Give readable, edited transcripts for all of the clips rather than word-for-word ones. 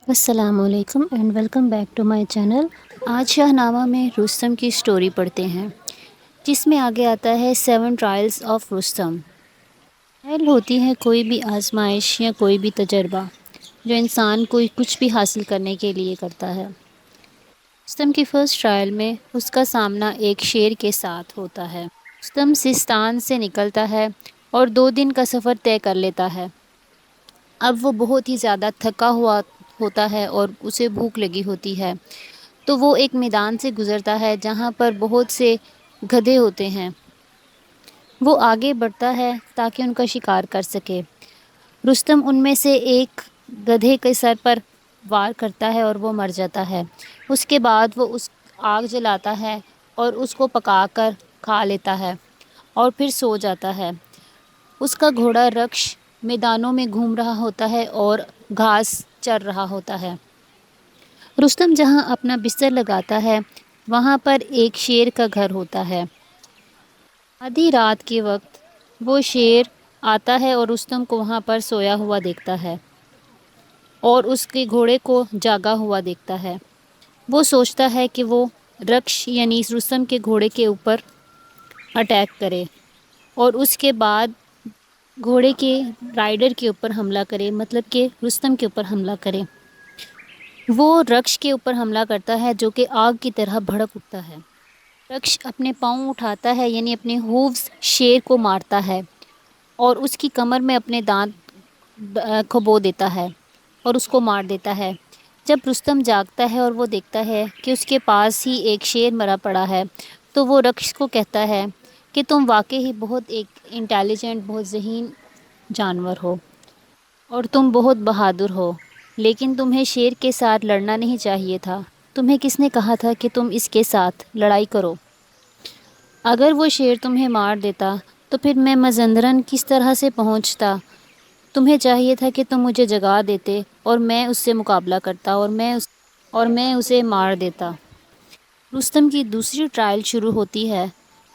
السلام علیکم and welcome back to my channel. آج شاہ نامہ میں رستم کی سٹوری پڑھتے ہیں، جس میں آگے آتا ہے 7 ٹرائلز آف رستم۔ ٹرائل ہوتی ہے کوئی بھی آزمائش یا کوئی بھی تجربہ جو انسان کوئی کچھ بھی حاصل کرنے کے لیے کرتا ہے۔ رستم کی فرسٹ ٹرائل میں اس کا سامنا ایک شیر کے ساتھ ہوتا ہے۔ رستم سیستان سے نکلتا ہے اور 2 دن کا سفر طے کر لیتا ہے۔ اب وہ بہت ہی زیادہ تھکا ہوا ہوتا ہے اور اسے بھوک لگی ہوتی ہے، تو وہ ایک میدان سے گزرتا ہے جہاں پر بہت سے گدھے ہوتے ہیں۔ وہ آگے بڑھتا ہے تاکہ ان کا شکار کر سکے۔ رستم ان میں سے ایک گدھے کے سر پر وار کرتا ہے اور وہ مر جاتا ہے۔ اس کے بعد وہ اس آگ جلاتا ہے اور اس کو پکا کر کھا لیتا ہے اور پھر سو جاتا ہے۔ اس کا گھوڑا رکش میدانوں میں گھوم رہا ہوتا ہے اور گھاس چر رہا ہوتا ہے۔ رستم جہاں اپنا بستر لگاتا ہے وہاں پر ایک شیر کا گھر ہوتا ہے۔ آدھی رات کے وقت وہ شیر آتا ہے اور رستم کو وہاں پر سویا ہوا دیکھتا ہے اور اس کے گھوڑے کو جاگا ہوا دیکھتا ہے۔ وہ سوچتا ہے کہ وہ رکش یعنی رستم کے گھوڑے کے اوپر اٹیک کرے اور اس کے بعد گھوڑے کے رائڈر کے اوپر حملہ کرے، مطلب کہ رستم کے اوپر حملہ کرے۔ وہ رکش کے اوپر حملہ کرتا ہے جو کہ آگ کی طرح بھڑک اٹھتا ہے۔ رکش اپنے پاؤں اٹھاتا ہے یعنی اپنے ہووز شیر کو مارتا ہے اور اس کی کمر میں اپنے دانت کھبو دیتا ہے اور اس کو مار دیتا ہے۔ جب رستم جاگتا ہے اور وہ دیکھتا ہے کہ اس کے پاس ہی ایک شیر مرا پڑا ہے، تو وہ رکش کو کہتا ہے کہ تم واقعی ہی بہت ایک انٹیلیجنٹ، بہت ذہین جانور ہو اور تم بہت بہادر ہو، لیکن تمہیں شیر کے ساتھ لڑنا نہیں چاہیے تھا۔ تمہیں کس نے کہا تھا کہ تم اس کے ساتھ لڑائی کرو؟ اگر وہ شیر تمہیں مار دیتا تو پھر میں مزندرن کس طرح سے پہنچتا؟ تمہیں چاہیے تھا کہ تم مجھے جگا دیتے اور میں اس سے مقابلہ کرتا اور میں اسے مار دیتا۔ رستم کی دوسری ٹرائل شروع ہوتی ہے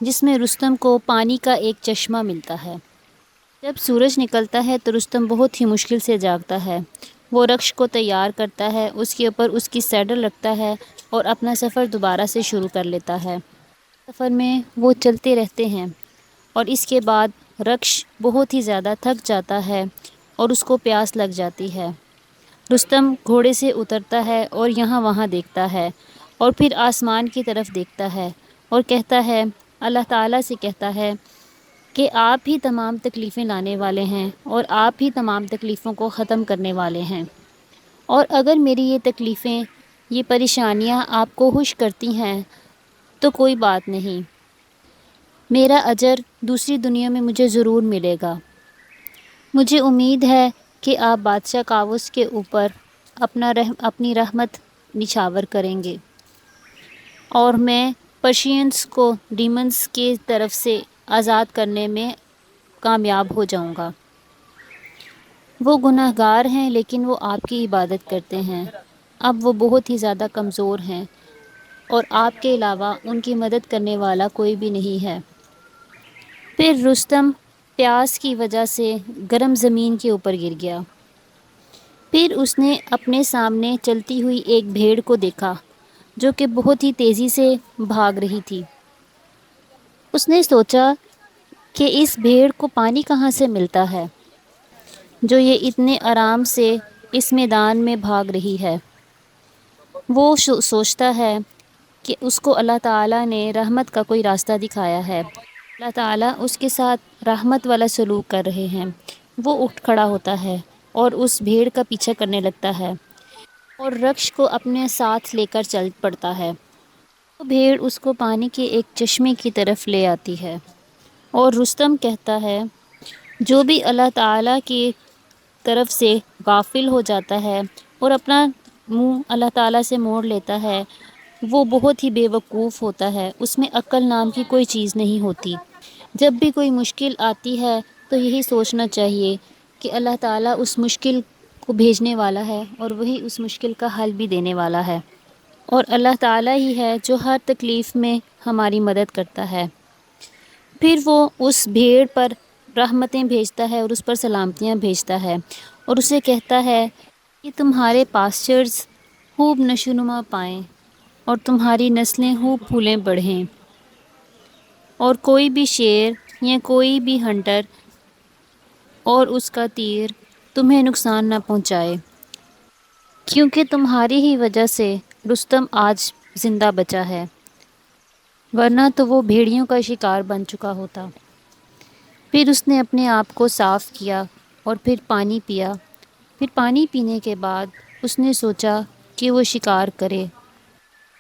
جس میں رستم کو پانی کا ایک چشمہ ملتا ہے۔ جب سورج نکلتا ہے تو رستم بہت ہی مشکل سے جاگتا ہے۔ وہ رکش کو تیار کرتا ہے، اس کے اوپر اس کی سیڈل رکھتا ہے اور اپنا سفر دوبارہ سے شروع کر لیتا ہے۔ سفر میں وہ چلتے رہتے ہیں اور اس کے بعد رکش بہت ہی زیادہ تھک جاتا ہے اور اس کو پیاس لگ جاتی ہے۔ رستم گھوڑے سے اترتا ہے اور یہاں وہاں دیکھتا ہے اور پھر آسمان کی طرف دیکھتا ہے اور کہتا ہے، اللہ تعالیٰ سے کہتا ہے کہ آپ ہی تمام تکلیفیں لانے والے ہیں اور آپ ہی تمام تکلیفوں کو ختم کرنے والے ہیں، اور اگر میری یہ تکلیفیں، یہ پریشانیاں آپ کو خوش کرتی ہیں تو کوئی بات نہیں، میرا اجر دوسری دنیا میں مجھے ضرور ملے گا۔ مجھے امید ہے کہ آپ بادشاہ کاوس کے اوپر اپنی رحمت نچھاور کریں گے اور میں پرشینس کو ڈیمنز کی طرف سے آزاد کرنے میں کامیاب ہو جاؤں گا۔ وہ گناہ گار ہیں لیکن وہ آپ کی عبادت کرتے ہیں۔ اب وہ بہت ہی زیادہ کمزور ہیں اور آپ کے علاوہ ان کی مدد کرنے والا کوئی بھی نہیں ہے۔ پھر رستم پیاس کی وجہ سے گرم زمین کے اوپر گر گیا۔ پھر اس نے اپنے سامنے چلتی ہوئی ایک بھیڑ کو دیکھا جو کہ بہت ہی تیزی سے بھاگ رہی تھی۔ اس نے سوچا کہ اس بھیڑ کو پانی کہاں سے ملتا ہے جو یہ اتنے آرام سے اس میدان میں بھاگ رہی ہے۔ وہ سوچتا ہے کہ اس کو اللہ تعالیٰ نے رحمت کا کوئی راستہ دکھایا ہے، اللہ تعالیٰ اس کے ساتھ رحمت والا سلوک کر رہے ہیں۔ وہ اٹھ کھڑا ہوتا ہے اور اس بھیڑ کا پیچھا کرنے لگتا ہے اور رکش کو اپنے ساتھ لے کر چل پڑتا ہے۔ وہ بھیڑ اس کو پانی کے ایک چشمے کی طرف لے آتی ہے اور رستم کہتا ہے، جو بھی اللہ تعالیٰ کی طرف سے غافل ہو جاتا ہے اور اپنا منہ اللہ تعالیٰ سے موڑ لیتا ہے، وہ بہت ہی بے وقوف ہوتا ہے، اس میں عقل نام کی کوئی چیز نہیں ہوتی۔ جب بھی کوئی مشکل آتی ہے تو یہی سوچنا چاہیے کہ اللہ تعالیٰ اس مشکل کو بھیجنے والا ہے اور وہی اس مشکل کا حل بھی دینے والا ہے، اور اللہ تعالیٰ ہی ہے جو ہر تکلیف میں ہماری مدد کرتا ہے۔ پھر وہ اس بھیڑ پر رحمتیں بھیجتا ہے اور اس پر سلامتیاں بھیجتا ہے اور اسے کہتا ہے کہ تمہارے پاسچرز خوب نشوونما پائیں اور تمہاری نسلیں خوب پھولیں بڑھیں، اور کوئی بھی شیر یا کوئی بھی ہنٹر اور اس کا تیر تمہیں نقصان نہ پہنچائے، کیونکہ تمہاری ہی وجہ سے رستم آج زندہ بچا ہے، ورنہ تو وہ بھیڑیوں کا شکار بن چکا ہوتا۔ پھر اس نے اپنے آپ کو صاف کیا اور پھر پانی پیا۔ پھر پانی پینے کے بعد اس نے سوچا کہ وہ شکار کرے۔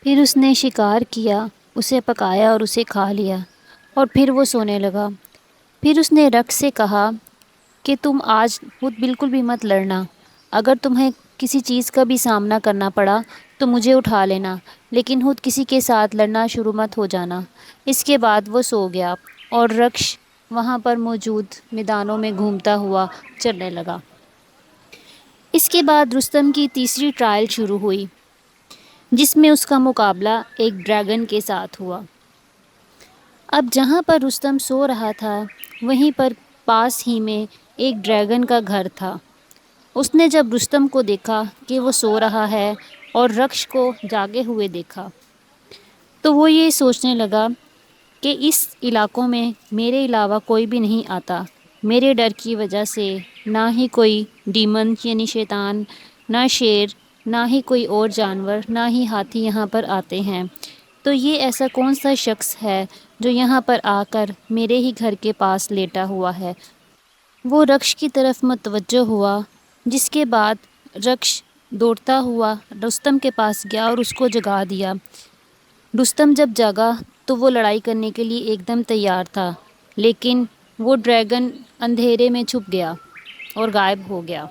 پھر اس نے شکار کیا، اسے پکایا اور اسے کھا لیا، اور پھر وہ سونے لگا۔ پھر اس نے رکھ سے کہا کہ تم آج خود بالکل بھی مت لڑنا، اگر تمہیں کسی چیز کا بھی سامنا کرنا پڑا تو مجھے اٹھا لینا، لیکن خود کسی کے ساتھ لڑنا شروع مت ہو جانا۔ اس کے بعد وہ سو گیا اور رکش وہاں پر موجود میدانوں میں گھومتا ہوا چلنے لگا۔ اس کے بعد رستم کی تیسری ٹرائل شروع ہوئی، جس میں اس کا مقابلہ ایک ڈریگن کے ساتھ ہوا۔ اب جہاں پر رستم سو رہا تھا وہیں پر پاس ہی میں ایک ڈریگن کا گھر تھا۔ اس نے جب رستم کو دیکھا کہ وہ سو رہا ہے اور رکش کو جاگے ہوئے دیکھا تو وہ یہ سوچنے لگا کہ اس علاقوں میں میرے علاوہ کوئی بھی نہیں آتا۔ میرے ڈر کی وجہ سے نہ ہی کوئی ڈیمن یعنی شیطان، نہ شیر، نہ ہی کوئی اور جانور، نہ ہی ہاتھی یہاں پر آتے ہیں، تو یہ ایسا کون سا شخص ہے جو یہاں پر آ کر میرے ہی گھر کے پاس لیٹا ہوا ہے۔ وہ رکش کی طرف متوجہ ہوا، جس کے بعد رکش دوڑتا ہوا رستم کے پاس گیا اور اس کو جگا دیا۔ رستم جب جاگا تو وہ لڑائی کرنے کے لیے ایک دم تیار تھا، لیکن وہ ڈریگن اندھیرے میں چھپ گیا اور غائب ہو گیا۔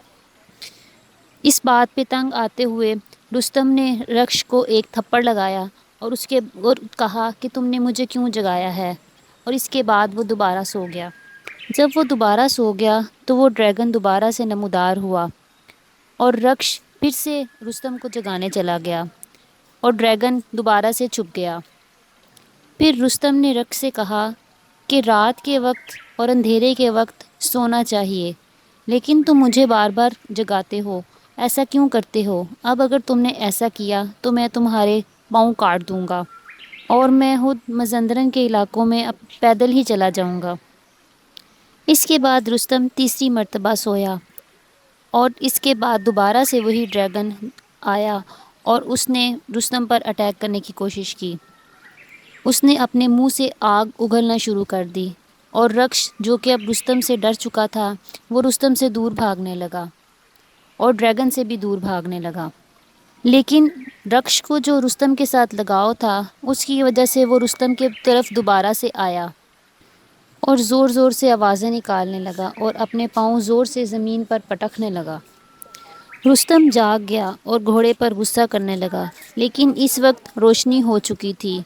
اس بات پہ تنگ آتے ہوئے رستم نے رکش کو ایک تھپڑ لگایا اور کہا کہ تم نے مجھے کیوں جگایا ہے، اور اس کے بعد وہ دوبارہ سو گیا۔ جب وہ دوبارہ سو گیا تو وہ ڈریگن دوبارہ سے نمودار ہوا اور رکش پھر سے رستم کو جگانے چلا گیا اور ڈریگن دوبارہ سے چھپ گیا۔ پھر رستم نے رکش سے کہا کہ رات کے وقت اور اندھیرے کے وقت سونا چاہیے، لیکن تم مجھے بار بار جگاتے ہو، ایسا کیوں کرتے ہو؟ اب اگر تم نے ایسا کیا تو میں تمہارے پاؤں کاٹ دوں گا اور میں خود مزندران کے علاقوں میں پیدل ہی چلا جاؤں گا۔ اس کے بعد رستم تیسری مرتبہ سویا اور اس کے بعد دوبارہ سے وہی ڈریگن آیا اور اس نے رستم پر اٹیک کرنے کی کوشش کی۔ اس نے اپنے منہ سے آگ اگلنا شروع کر دی اور رکش جو کہ اب رستم سے ڈر چکا تھا وہ رستم سے دور بھاگنے لگا اور ڈریگن سے بھی دور بھاگنے لگا۔ لیکن رکش کو جو رستم کے ساتھ لگاؤ تھا اس کی وجہ سے وہ رستم کے طرف دوبارہ سے آیا اور زور زور سے آوازیں نکالنے لگا اور اپنے پاؤں زور سے زمین پر پٹکنے لگا۔ رستم جاگ گیا اور گھوڑے پر غصہ کرنے لگا، لیکن اس وقت روشنی ہو چکی تھی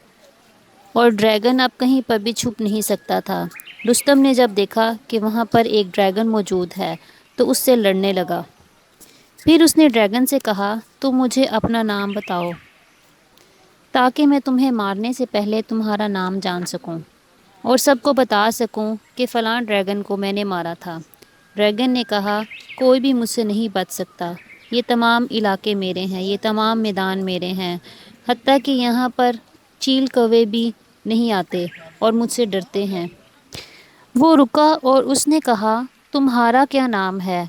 اور ڈریگن اب کہیں پر بھی چھپ نہیں سکتا تھا۔ رستم نے جب دیکھا کہ وہاں پر ایک ڈریگن موجود ہے تو اس سے لڑنے لگا۔ پھر اس نے ڈریگن سے کہا تم مجھے اپنا نام بتاؤ تاکہ میں تمہیں مارنے سے پہلے تمہارا نام جان سکوں اور سب کو بتا سکوں کہ فلاں ڈریگن کو میں نے مارا تھا۔ ڈریگن نے کہا کوئی بھی مجھ سے نہیں بچ سکتا، یہ تمام علاقے میرے ہیں، یہ تمام میدان میرے ہیں، حتیٰ کہ یہاں پر چیل کوے بھی نہیں آتے اور مجھ سے ڈرتے ہیں۔ وہ رکا اور اس نے کہا تمہارا کیا نام ہے،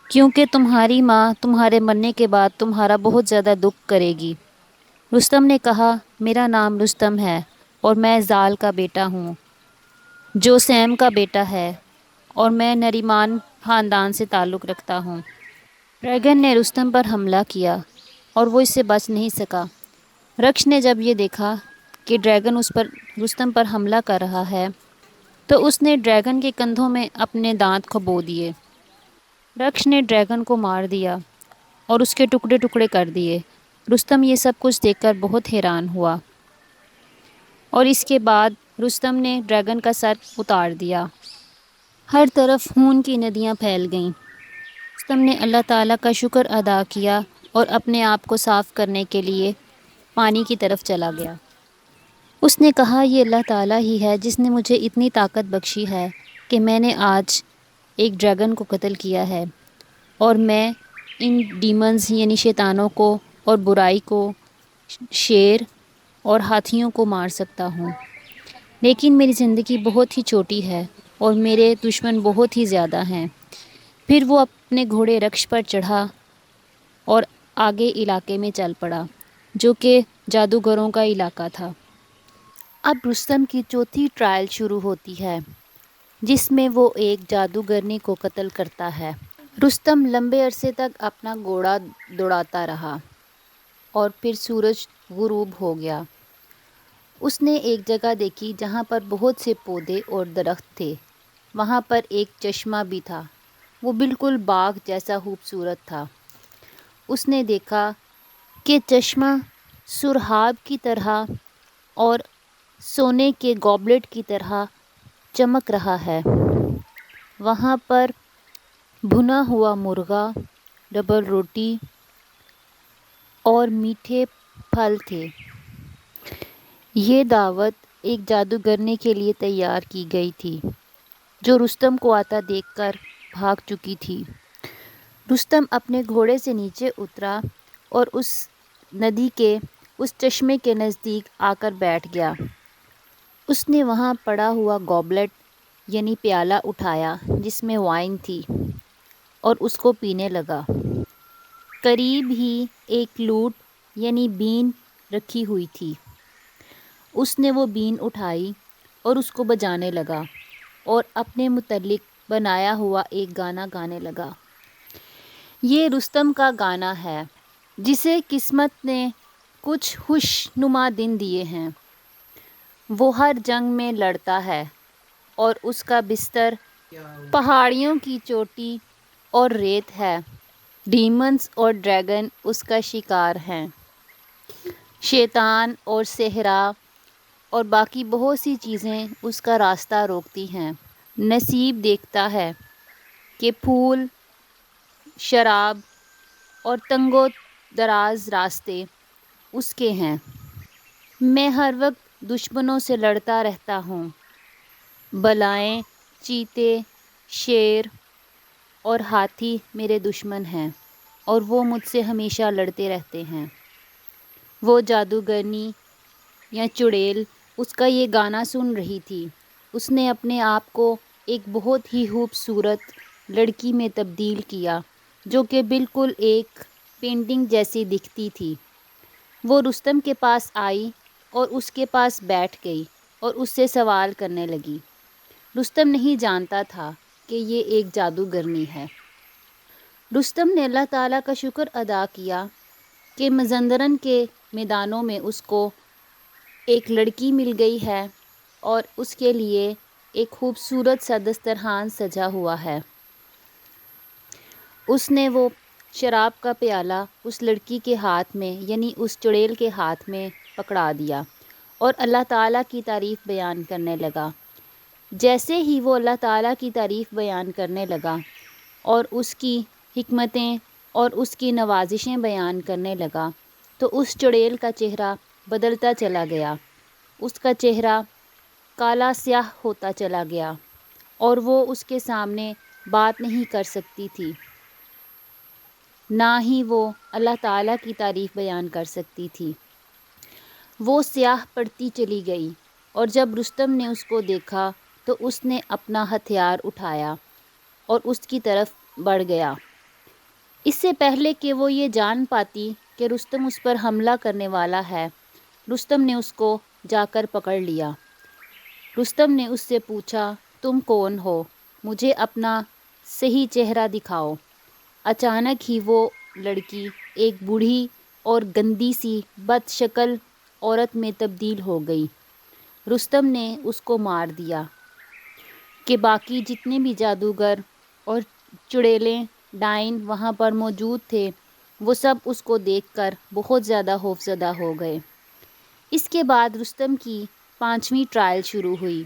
کیونکہ تمہاری ماں تمہارے مرنے کے بعد تمہارا بہت زیادہ دکھ کرے گی۔ رستم نے کہا میرا نام رستم ہے اور میں زال کا بیٹا ہوں جو سیم کا بیٹا ہے، اور میں نریمان خاندان سے تعلق رکھتا ہوں۔ ڈریگن نے رستم پر حملہ کیا اور وہ اس سے بچ نہیں سکا۔ رکش نے جب یہ دیکھا کہ ڈریگن رستم پر حملہ کر رہا ہے تو اس نے ڈریگن کے کندھوں میں اپنے دانت کھبو دیے۔ رکش نے ڈریگن کو مار دیا اور اس کے ٹکڑے ٹکڑے کر دیے۔ رستم یہ سب کچھ دیکھ کر بہت حیران ہوا اور اس کے بعد رستم نے ڈریگن کا سر اتار دیا۔ ہر طرف خون کی ندیاں پھیل گئیں۔ رستم نے اللہ تعالیٰ کا شکر ادا کیا اور اپنے آپ کو صاف کرنے کے لیے پانی کی طرف چلا گیا۔ اس نے کہا یہ اللہ تعالیٰ ہی ہے جس نے مجھے اتنی طاقت بخشی ہے کہ میں نے آج ایک ڈریگن کو قتل کیا ہے، اور میں ان ڈیمنز یعنی شیطانوں کو اور برائی کو، شیر اور ہاتھیوں کو مار سکتا ہوں، لیکن میری زندگی بہت ہی چھوٹی ہے اور میرے دشمن بہت ہی زیادہ ہیں۔ پھر وہ اپنے گھوڑے رکش پر چڑھا اور آگے علاقے میں چل پڑا، جو کہ جادوگروں کا علاقہ تھا۔ اب رستم کی چوتھی ٹرائل شروع ہوتی ہے، جس میں وہ ایک جادوگرنی کو قتل کرتا ہے۔ رستم لمبے عرصے تک اپنا گھوڑا دوڑاتا رہا اور پھر سورج غروب ہو گیا۔ اس نے ایک جگہ دیکھی جہاں پر بہت سے پودے اور درخت تھے۔ وہاں پر ایک چشمہ بھی تھا، وہ بالکل باغ جیسا خوبصورت تھا۔ اس نے دیکھا کہ چشمہ سرخاب کی طرح اور سونے کے گوبلٹ کی طرح چمک رہا ہے۔ وہاں پر بھنا ہوا مرغا، ڈبل روٹی اور میٹھے پھل تھے۔ یہ دعوت ایک جادوگرنی کے لیے تیار کی گئی تھی، جو رستم کو آتا دیکھ کر بھاگ چکی تھی۔ رستم اپنے گھوڑے سے نیچے اترا اور اس ندی کے اس چشمے کے نزدیک آ کر بیٹھ گیا۔ اس نے وہاں پڑا ہوا گوبلٹ یعنی پیالہ اٹھایا جس میں وائن تھی اور اس کو پینے لگا۔ قریب ہی ایک لوٹ یعنی بین رکھی ہوئی تھی۔ اس نے وہ بین اٹھائی اور اس کو بجانے لگا اور اپنے متعلق بنایا ہوا ایک گانا گانے لگا۔ یہ رستم کا گانا ہے، جسے قسمت نے کچھ خوشنما دن دیے ہیں۔ وہ ہر جنگ میں لڑتا ہے اور اس کا بستر پہاڑیوں کی چوٹی اور ریت ہے۔ ڈیمنز اور ڈریگن اس کا شکار ہیں۔ شیطان اور صحرا اور باقی بہت سی چیزیں اس کا راستہ روکتی ہیں۔ نصیب دیکھتا ہے کہ پھول، شراب اور تنگ و دراز راستے اس کے ہیں۔ میں ہر وقت دشمنوں سے لڑتا رہتا ہوں۔ بلائیں، چیتے، شیر اور ہاتھی میرے دشمن ہیں اور وہ مجھ سے ہمیشہ لڑتے رہتے ہیں۔ وہ جادوگرنی یا چڑیل اس کا یہ گانا سن رہی تھی۔ اس نے اپنے آپ کو ایک بہت ہی خوبصورت لڑکی میں تبدیل کیا، جو کہ بالکل ایک پینٹنگ جیسی دکھتی تھی۔ وہ رستم کے پاس آئی اور اس کے پاس بیٹھ گئی اور اس سے سوال کرنے لگی۔ رستم نہیں جانتا تھا کہ یہ ایک جادوگرنی ہے۔ رستم نے اللہ تعالیٰ کا شکر ادا کیا کہ مزندران کے میدانوں میں اس کو ایک لڑکی مل گئی ہے اور اس کے لیے ایک خوبصورت سا دسترخوان سجا ہوا ہے۔ اس نے وہ شراب کا پیالہ اس لڑکی کے ہاتھ میں یعنی اس چڑیل کے ہاتھ میں پکڑا دیا اور اللہ تعالیٰ کی تعریف بیان کرنے لگا۔ جیسے ہی وہ اللہ تعالیٰ کی تعریف بیان کرنے لگا اور اس کی حکمتیں اور اس کی نوازشیں بیان کرنے لگا، تو اس چڑیل کا چہرہ بدلتا چلا گیا۔ اس کا چہرہ کالا سیاہ ہوتا چلا گیا اور وہ اس کے سامنے بات نہیں کر سکتی تھی، نہ ہی وہ اللہ تعالیٰ کی تعریف بیان کر سکتی تھی۔ وہ سیاہ پڑتی چلی گئی اور جب رستم نے اس کو دیکھا تو اس نے اپنا ہتھیار اٹھایا اور اس کی طرف بڑھ گیا۔ اس سے پہلے کہ وہ یہ جان پاتی کہ رستم اس پر حملہ کرنے والا ہے، رستم نے اس کو جا کر پکڑ لیا۔ رستم نے اس سے پوچھا، تم کون ہو؟ مجھے اپنا صحیح چہرہ دکھاؤ۔ اچانک ہی وہ لڑکی ایک بوڑھی اور گندی سی بد شکل عورت میں تبدیل ہو گئی۔ رستم نے اس کو مار دیا کہ باقی جتنے بھی جادوگر اور چڑیلیں ڈائن وہاں پر موجود تھے، وہ سب اس کو دیکھ کر بہت زیادہ خوفزدہ ہو گئے۔ اس کے بعد رستم کی 5ویں ٹرائل شروع ہوئی،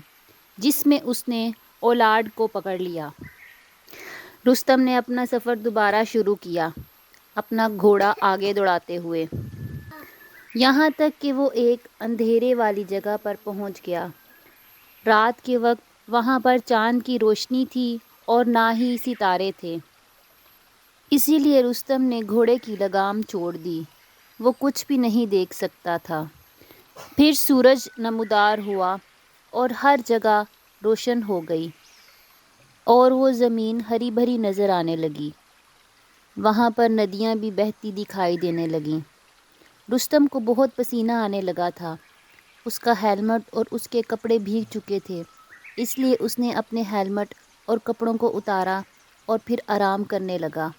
جس میں اس نے اولاد کو پکڑ لیا۔ رستم نے اپنا سفر دوبارہ شروع کیا، اپنا گھوڑا آگے دوڑاتے ہوئے، یہاں تک کہ وہ ایک اندھیرے والی جگہ پر پہنچ گیا۔ رات کے وقت وہاں پر چاند کی روشنی تھی اور نہ ہی ستارے تھے۔ اسی لیے رستم نے گھوڑے کی لگام چھوڑ دی، وہ کچھ بھی نہیں دیکھ سکتا تھا۔ پھر سورج نمودار ہوا اور ہر جگہ روشن ہو گئی اور وہ زمین ہری بھری نظر آنے لگی۔ وہاں پر ندیاں بھی بہتی دکھائی دینے لگیں۔ رستم کو بہت پسینہ آنے لگا تھا۔ اس کا ہیلمٹ اور اس کے کپڑے بھیگ چکے تھے، اس لیے اس نے اپنے ہیلمٹ اور کپڑوں کو اتارا اور پھر آرام کرنے لگا۔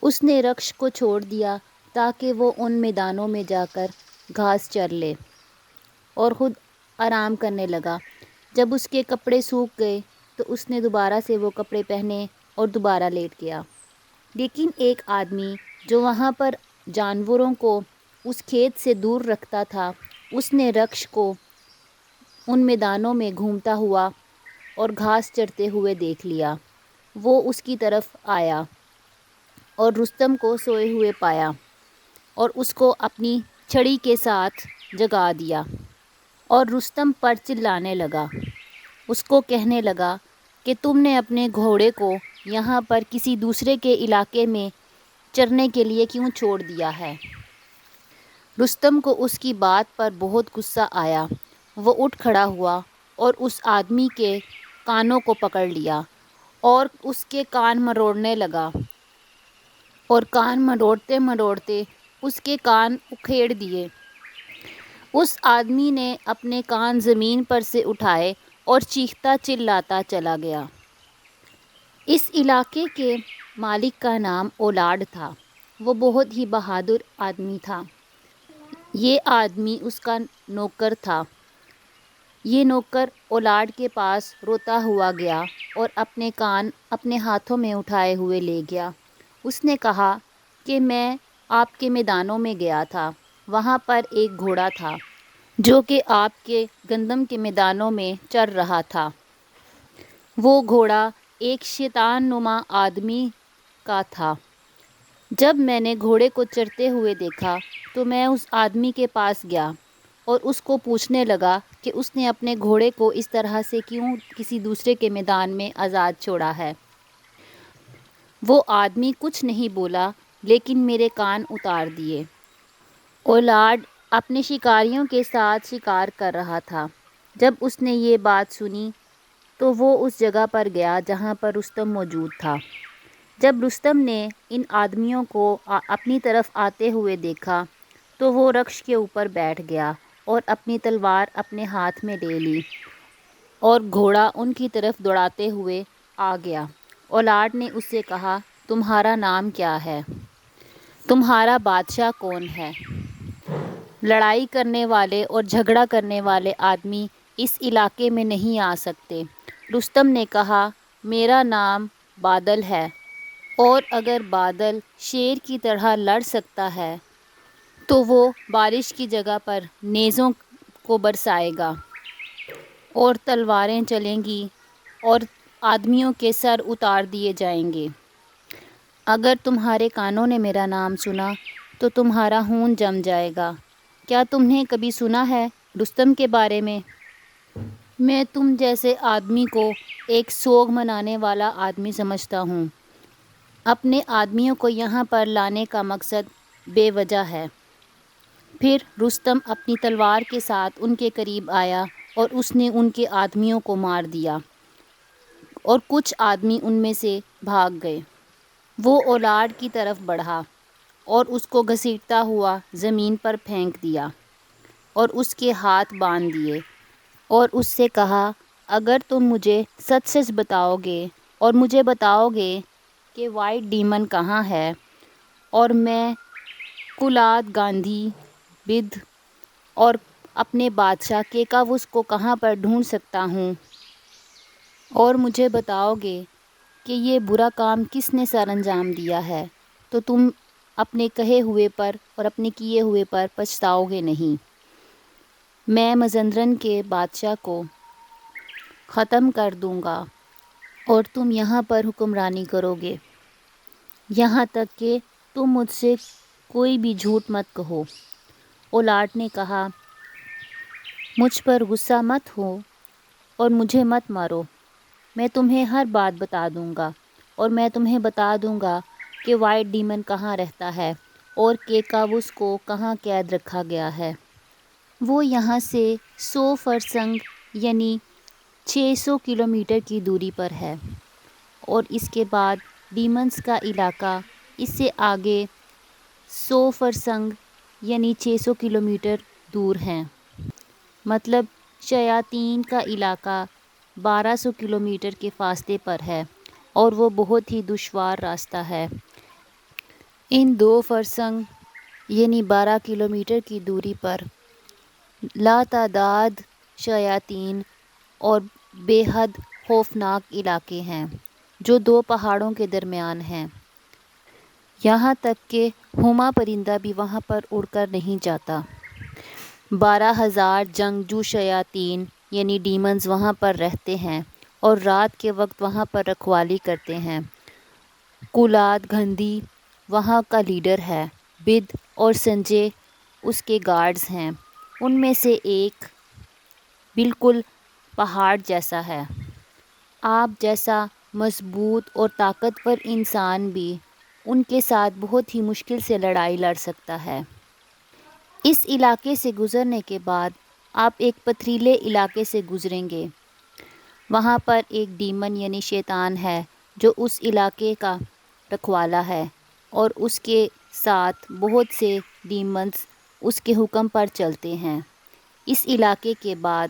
اس نے رکش کو چھوڑ دیا تاکہ وہ ان میدانوں میں جا کر گھاس چر لے اور خود آرام کرنے لگا۔ جب اس کے کپڑے سوکھ گئے تو اس نے دوبارہ سے وہ کپڑے پہنے اور دوبارہ لیٹ گیا۔ لیکن ایک آدمی جو وہاں پر جانوروں کو اس کھیت سے دور رکھتا تھا، اس نے رکش کو ان میدانوں میں گھومتا ہوا اور گھاس چرتے ہوئے دیکھ لیا۔ وہ اس کی طرف آیا اور رستم کو سوئے ہوئے پایا اور اس کو اپنی چھڑی کے ساتھ جگا دیا اور رستم پر چلانے لگا۔ اس کو کہنے لگا کہ تم نے اپنے گھوڑے کو یہاں پر کسی دوسرے کے علاقے میں چرنے کے لیے کیوں چھوڑ دیا ہے؟ رستم کو اس کی بات پر بہت غصہ آیا۔ وہ اٹھ کھڑا ہوا اور اس آدمی کے کانوں کو پکڑ لیا اور اس کے کان مروڑنے لگا اور کان مروڑتے مروڑتے اس کے کان اکھیڑ دیے۔ اس آدمی نے اپنے کان زمین پر سے اٹھائے اور چیختا چلاتا چلا گیا۔ اس علاقے کے مالک کا نام اولاڈ تھا۔ وہ بہت ہی بہادر آدمی تھا۔ یہ آدمی اس کا نوکر تھا۔ یہ نوکر اولاڈ کے پاس روتا ہوا گیا اور اپنے کان اپنے ہاتھوں میں اٹھائے ہوئے لے گیا۔ اس نے کہا کہ میں آپ کے میدانوں میں گیا تھا، وہاں پر ایک گھوڑا تھا جو کہ آپ کے گندم کے میدانوں میں چر رہا تھا۔ وہ گھوڑا ایک شیطان نما آدمی کا تھا۔ جب میں نے گھوڑے کو چرتے ہوئے دیکھا تو میں اس آدمی کے پاس گیا اور اس کو پوچھنے لگا کہ اس نے اپنے گھوڑے کو اس طرح سے کیوں کسی دوسرے کے میدان میں آزاد چھوڑا ہے۔ وہ آدمی کچھ نہیں بولا لیکن میرے کان اتار دیے۔ اولاڈ اپنے شکاریوں کے ساتھ شکار کر رہا تھا۔ جب اس نے یہ بات سنی تو وہ اس جگہ پر گیا جہاں پر رستم موجود تھا۔ جب رستم نے ان آدمیوں کو اپنی طرف آتے ہوئے دیکھا تو وہ رکش کے اوپر بیٹھ گیا اور اپنی تلوار اپنے ہاتھ میں لے لی اور گھوڑا ان کی طرف دوڑاتے ہوئے آ گیا۔ اولاڈ نے اس سے کہا، تمہارا نام کیا ہے؟ تمہارا بادشاہ کون ہے؟ لڑائی کرنے والے اور جھگڑا کرنے والے آدمی اس علاقے میں نہیں آ سکتے۔ رستم نے کہا، میرا نام بادل ہے اور اگر بادل شیر کی طرح لڑ سکتا ہے تو وہ بارش کی جگہ پر نیزوں کو برسائے گا اور تلواریں چلیں گی اور آدمیوں کے سر اتار دیے جائیں گے۔ اگر تمہارے کانوں نے میرا نام سنا تو تمہارا خون جم جائے گا۔ کیا تم نے کبھی سنا ہے رستم کے بارے میں؟ میں تم جیسے آدمی کو ایک سوگ منانے والا آدمی سمجھتا ہوں۔ اپنے آدمیوں کو یہاں پر لانے کا مقصد بے وجہ ہے۔ پھر رستم اپنی تلوار کے ساتھ ان کے قریب آیا اور اس نے ان کے آدمیوں کو مار دیا اور کچھ آدمی ان میں سے بھاگ گئے۔ وہ اولاڈ کی طرف بڑھا اور اس کو گھسیٹتا ہوا زمین پر پھینک دیا اور اس کے ہاتھ باندھ دیے اور اس سے کہا، اگر تم مجھے سچ سچ بتاؤ گے اور مجھے بتاؤ گے کہ وائٹ ڈیمن کہاں ہے اور میں کولاد گاندھی بدھ اور اپنے بادشاہ کیکاوس کو کہاں پر ڈھونڈ سکتا ہوں، اور مجھے بتاؤ گے کہ یہ برا کام کس نے سر انجام دیا ہے، تو تم اپنے کہے ہوئے پر اور اپنے کیے ہوئے پر پچھتاؤ گے نہیں۔ میں مزندران کے بادشاہ کو ختم کر دوں گا اور تم یہاں پر حکمرانی کرو گے، یہاں تک کہ تم مجھ سے کوئی بھی جھوٹ مت کہو۔ اولاڈ نے کہا، مجھ پر غصہ مت ہو اور مجھے مت مارو، میں تمہیں ہر بات بتا دوں گا اور میں تمہیں بتا دوں گا کہ وائٹ ڈیمن کہاں رہتا ہے اور کیکاوس کو کہاں قید رکھا گیا ہے۔ وہ یہاں سے 100 فرسنگ یعنی 600 کلومیٹر کی دوری پر ہے، اور اس کے بعد ڈیمنز کا علاقہ اس سے آگے 100 فرسنگ یعنی 600 کلومیٹر دور ہیں۔ مطلب شیاطین کا علاقہ 1200 کلومیٹر کے فاصلے پر ہے، اور وہ بہت ہی دشوار راستہ ہے۔ ان 2 فرسنگ یعنی 12 کلومیٹر کی دوری پر لاتعداد شیاطین اور بے حد خوفناک علاقے ہیں جو 2 پہاڑوں کے درمیان ہیں۔ یہاں تک کہ ہما پرندہ بھی وہاں پر اڑ کر نہیں جاتا۔ 12,000 جنگجو شیاطین یعنی ڈیمنز وہاں پر رہتے ہیں اور رات کے وقت وہاں پر رکھوالی کرتے ہیں۔ کولاد گھندی وہاں کا لیڈر ہے، بدھ اور سنجے اس کے گارڈز ہیں۔ ان میں سے ایک بالکل پہاڑ جیسا ہے۔ آپ جیسا مضبوط اور طاقتور انسان بھی ان کے ساتھ بہت ہی مشکل سے لڑائی لڑ سکتا ہے۔ اس علاقے سے گزرنے کے بعد آپ ایک پتھریلے علاقے سے گزریں گے۔ وہاں پر ایک ڈیمن یعنی شیطان ہے جو اس علاقے کا رکھوالا ہے، اور اس کے ساتھ بہت سے ڈیمنز اس کے حکم پر چلتے ہیں۔ اس علاقے کے بعد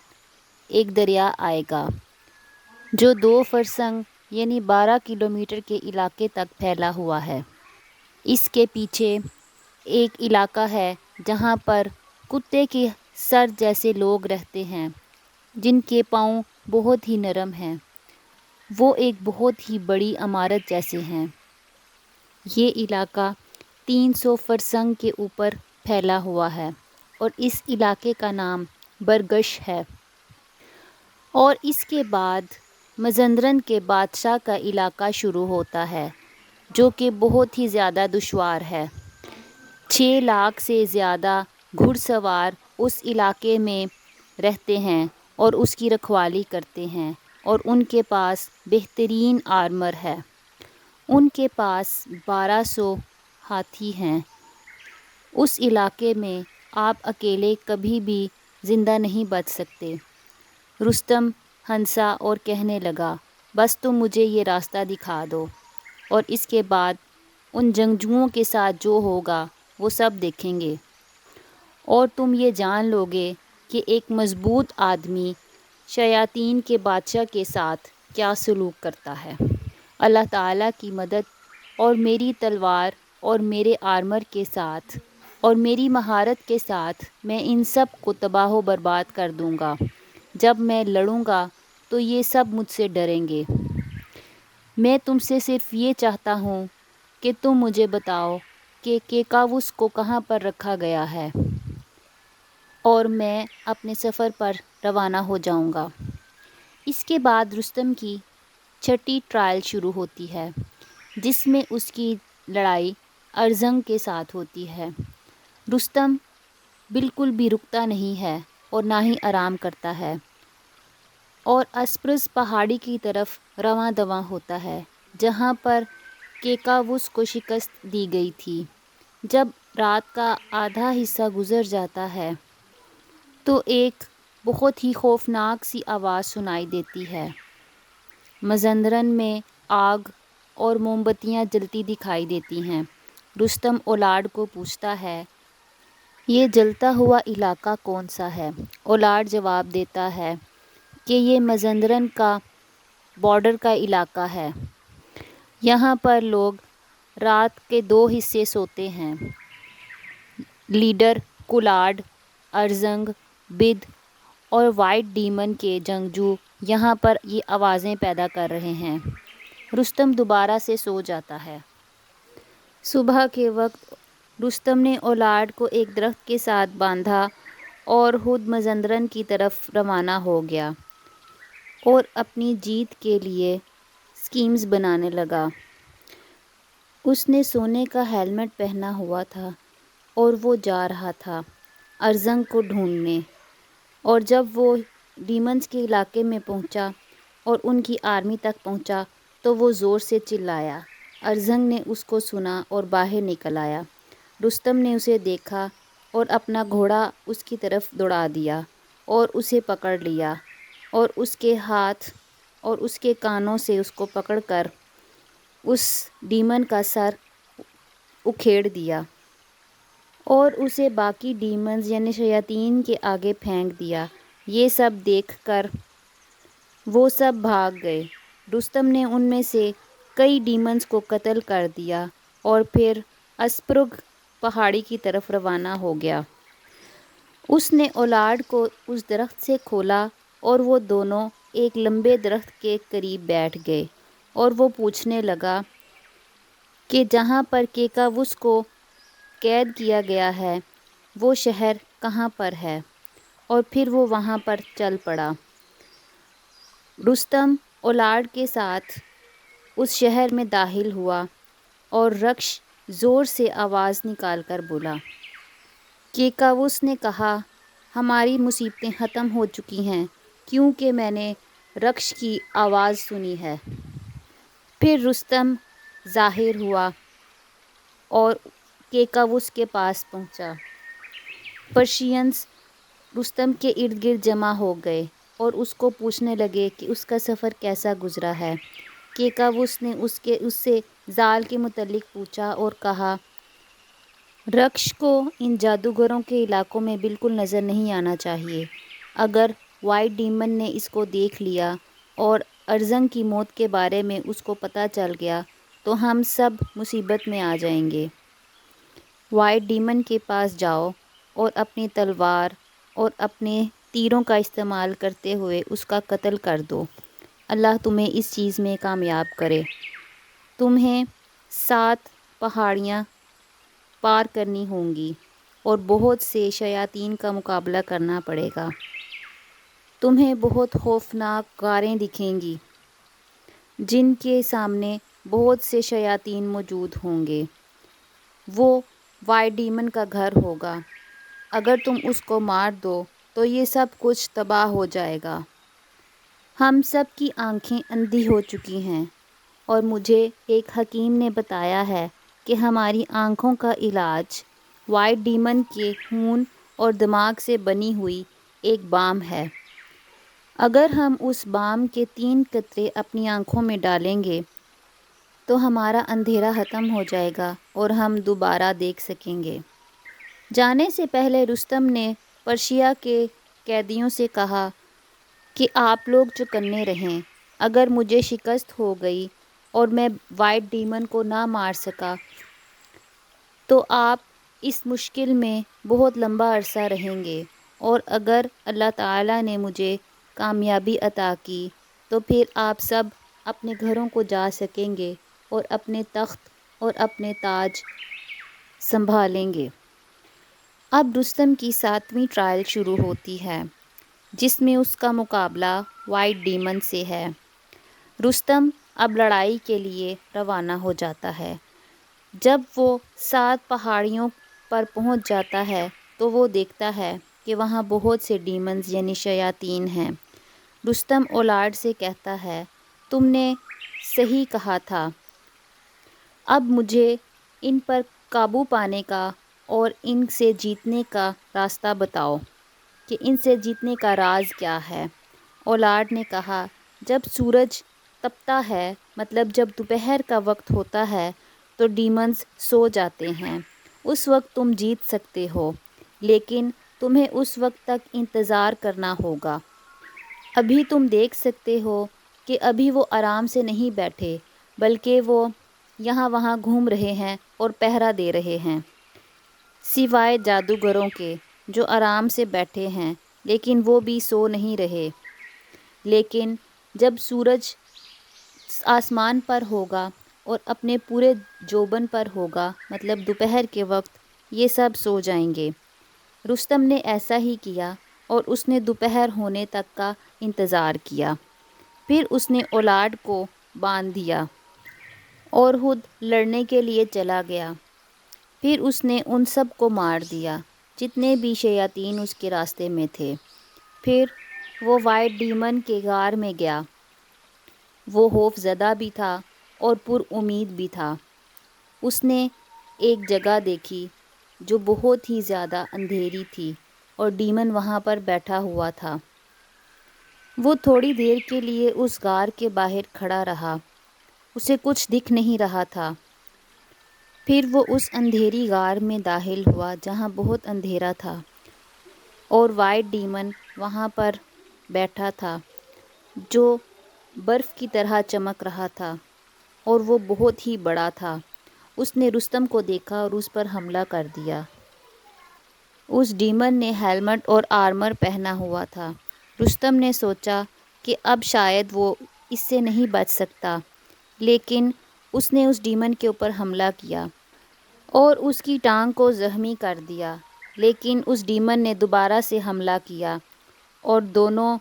ایک دریا آئے گا جو 2 فرسنگ یعنی 12 کلومیٹر کے علاقے تک پھیلا ہوا ہے۔ اس کے پیچھے ایک علاقہ ہے جہاں پر کتے کے سر جیسے لوگ رہتے ہیں جن کے پاؤں بہت ہی نرم ہیں۔ وہ ایک بہت ہی بڑی عمارت جیسے ہیں۔ یہ علاقہ 300 فرسنگ کے اوپر پھیلا ہوا ہے، اور اس علاقے کا نام برگش ہے۔ اور اس کے بعد مزندرن کے بادشاہ کا علاقہ شروع ہوتا ہے جو کہ بہت ہی زیادہ دشوار ہے۔ 6 لاکھ سے زیادہ گھڑ سوار اس علاقے میں رہتے ہیں اور اس کی رکھوالی کرتے ہیں، اور ان کے پاس بہترین آرمر ہے۔ ان کے پاس 1200 ہاتھی ہیں۔ اس علاقے میں آپ اکیلے کبھی بھی زندہ نہیں بچ سکتے۔ رستم ہنسا اور کہنے لگا، بس تم مجھے یہ راستہ دکھا دو، اور اس کے بعد ان جنگجوؤں کے ساتھ جو ہوگا وہ سب دیکھیں گے، اور تم یہ جان لوگے کہ ایک مضبوط آدمی شیاطین کے بادشاہ کے ساتھ کیا سلوک کرتا ہے۔ اللہ تعالیٰ کی مدد اور میری تلوار اور میرے آرمر کے ساتھ اور میری مہارت کے ساتھ میں ان سب کو تباہ و برباد کر دوں گا۔ جب میں لڑوں گا تو یہ سب مجھ سے ڈریں گے۔ میں تم سے صرف یہ چاہتا ہوں کہ تم مجھے بتاؤ کہ کیکاوس کو کہاں پر رکھا گیا ہے، اور میں اپنے سفر پر روانہ ہو جاؤں گا۔ اس کے بعد رستم کی 6ٹھی ٹرائل شروع ہوتی ہے جس میں اس کی لڑائی ارزنگ کے ساتھ ہوتی ہے۔ رستم بالکل بھی رکتا نہیں ہے اور نہ ہی آرام کرتا ہے، اور اسپرز پہاڑی کی طرف رواں دواں ہوتا ہے جہاں پر کیکاوس کو شکست دی گئی تھی۔ جب رات کا آدھا حصہ گزر جاتا ہے تو ایک بہت ہی خوفناک سی آواز سنائی دیتی ہے۔ مزندرن میں آگ اور موم بتیاں جلتی دکھائی دیتی ہیں۔ رستم اولاد کو پوچھتا ہے، یہ جلتا ہوا علاقہ کون سا ہے؟ اولاد جواب دیتا ہے کہ یہ مزندرن کا بارڈر کا علاقہ ہے۔ یہاں پر لوگ رات کے 2 حصے سوتے ہیں۔ لیڈر کولاد، ارزنگ، بدھ اور وائٹ ڈیمن کے جنگجو یہاں پر یہ آوازیں پیدا کر رہے ہیں۔ رستم دوبارہ سے سو جاتا ہے۔ صبح کے وقت رستم نے اولاد کو ایک درخت کے ساتھ باندھا اور خود مزندرن کی طرف روانہ ہو گیا اور اپنی جیت کے لیے اسکیمز بنانے لگا۔ اس نے سونے کا ہیلمٹ پہنا ہوا تھا اور وہ جا رہا تھا ارزنگ کو ڈھونڈنے، اور جب وہ ڈیمنز کے علاقے میں پہنچا اور ان کی آرمی تک پہنچا تو وہ زور سے چلایا، ارزنگ نے اس کو سنا اور باہر نکل آیا۔ رستم نے اسے دیکھا اور اپنا گھوڑا اس کی طرف دوڑا دیا اور اسے پکڑ لیا اور اس کے ہاتھ اور اس کے کانوں سے اس کو پکڑ کر اس ڈیمن کا سر اکھیڑ دیا اور اسے باقی ڈیمنز یعنی شیاطین کے آگے پھینک دیا۔ یہ سب دیکھ کر وہ سب بھاگ گئے۔ رستم نے ان میں سے کئی ڈیمنز کو قتل کر دیا اور پھر اسپرگ پہاڑی کی طرف روانہ ہو گیا۔ اس نے اولاد کو اس درخت سے کھولا اور وہ دونوں ایک لمبے درخت کے قریب بیٹھ گئے اور وہ پوچھنے لگا کہ جہاں پر کیکاوس کو قید کیا گیا ہے وہ شہر کہاں پر ہے، اور پھر وہ وہاں پر چل پڑا۔ رستم اولاد کے ساتھ اس شہر میں داخل ہوا اور رکش زور سے آواز نکال کر بولا۔ کیکاوس نے کہا، ہماری مصیبتیں ختم ہو چکی ہیں کیونکہ میں نے رکش کی آواز سنی ہے۔ پھر رستم ظاہر ہوا اور کیکاوس کے پاس پہنچا۔ پرشینز رستم کے ارد گرد جمع ہو گئے اور اس کو پوچھنے لگے کہ اس کا سفر کیسا گزرا ہے۔ کیکاوس نے اس سے زال کے متعلق پوچھا اور کہا، رکش کو ان جادوگروں کے علاقوں میں بالکل نظر نہیں آنا چاہیے۔ اگر وائٹ ڈیمن نے اس کو دیکھ لیا اور ارزنگ کی موت کے بارے میں اس کو پتہ چل گیا تو ہم سب مصیبت میں آ جائیں گے۔ وائٹ ڈیمن کے پاس جاؤ اور اپنی تلوار اور اپنے تیروں کا استعمال کرتے ہوئے اس کا قتل کر دو۔ اللہ تمہیں اس چیز میں کامیاب کرے۔ تمہیں 7 پہاڑیاں پار کرنی ہوں گی اور بہت سے شیاطین کا مقابلہ کرنا پڑے گا۔ تمہیں بہت خوفناک غاریں دکھیں گی جن کے سامنے بہت سے شیاطین موجود ہوں گے۔ وہ وائٹ ڈیمن کا گھر ہوگا۔ اگر تم اس کو مار دو تو یہ سب کچھ تباہ ہو جائے گا۔ ہم سب کی آنکھیں اندھی ہو چکی ہیں اور مجھے ایک حکیم نے بتایا ہے کہ ہماری آنکھوں کا علاج وائٹ ڈیمن کے خون اور دماغ سے بنی ہوئی ایک بام ہے۔ اگر ہم اس بام کے 3 قطرے اپنی آنکھوں میں ڈالیں گے تو ہمارا اندھیرا ختم ہو جائے گا اور ہم دوبارہ دیکھ سکیں گے۔ جانے سے پہلے رستم نے پرشیا کے قیدیوں سے کہا کہ آپ لوگ چوکنے رہیں۔ اگر مجھے شکست ہو گئی اور میں وائٹ ڈیمن کو نہ مار سکا تو آپ اس مشکل میں بہت لمبا عرصہ رہیں گے، اور اگر اللہ تعالیٰ نے مجھے کامیابی عطا کی تو پھر آپ سب اپنے گھروں کو جا سکیں گے اور اپنے تخت اور اپنے تاج سنبھالیں گے۔ اب رستم کی 7ویں ٹرائل شروع ہوتی ہے جس میں اس کا مقابلہ وائٹ ڈیمن سے ہے۔ رستم اب لڑائی کے لیے روانہ ہو جاتا ہے۔ جب وہ 7 پہاڑیوں پر پہنچ جاتا ہے تو وہ دیکھتا ہے کہ وہاں بہت سے ڈیمنز یعنی شیاطین ہیں۔ رستم اولاد سے کہتا ہے، تم نے صحیح کہا تھا، اب مجھے ان پر قابو پانے کا اور ان سے جیتنے کا راستہ بتاؤ کہ ان سے جیتنے کا راز کیا ہے۔ اولاد نے کہا، جب سورج تپتا ہے مطلب جب دوپہر کا وقت ہوتا ہے تو ڈیمنز سو جاتے ہیں، اس وقت تم جیت سکتے ہو، لیکن تمہیں اس وقت تک انتظار کرنا ہوگا۔ ابھی تم دیکھ سکتے ہو کہ ابھی وہ آرام سے نہیں بیٹھے بلکہ وہ یہاں وہاں گھوم رہے ہیں اور پہرا دے رہے ہیں، سوائے جادوگروں کے جو آرام سے بیٹھے ہیں لیکن وہ بھی سو نہیں رہے۔ لیکن جب سورج آسمان پر ہوگا اور اپنے پورے جوبن پر ہوگا مطلب دوپہر کے وقت یہ سب سو جائیں گے۔ رستم نے ایسا ہی کیا اور اس نے دوپہر ہونے تک کا انتظار کیا۔ پھر اس نے اولاد کو باندھ دیا اور خود لڑنے کے لیے چلا گیا۔ پھر اس نے ان سب کو مار دیا جتنے بھی شیاطین اس کے راستے میں تھے۔ پھر وہ وائٹ ڈیمن کے غار میں گیا۔ وہ خوف زدہ بھی تھا اور پر امید بھی تھا۔ اس نے ایک جگہ دیکھی جو بہت ہی زیادہ اندھیری تھی اور ڈیمن وہاں پر بیٹھا ہوا تھا۔ وہ تھوڑی دیر کے لیے اس غار کے باہر کھڑا رہا، اسے کچھ دکھ نہیں رہا تھا۔ پھر وہ اس اندھیری غار میں داخل ہوا جہاں بہت اندھیرا تھا، اور وائٹ ڈیمن وہاں پر بیٹھا تھا جو برف کی طرح چمک رہا تھا، اور وہ بہت ہی بڑا تھا۔ اس نے رستم کو دیکھا اور اس پر حملہ کر دیا۔ اس ڈیمن نے ہیلمٹ اور آرمر پہنا ہوا تھا۔ رستم نے سوچا کہ اب شاید وہ اس سے نہیں بچ سکتا، لیکن اس نے اس ڈیمن کے اوپر حملہ کیا اور اس کی ٹانگ کو زخمی کر دیا۔ لیکن اس ڈیمن نے دوبارہ سے حملہ کیا اور دونوں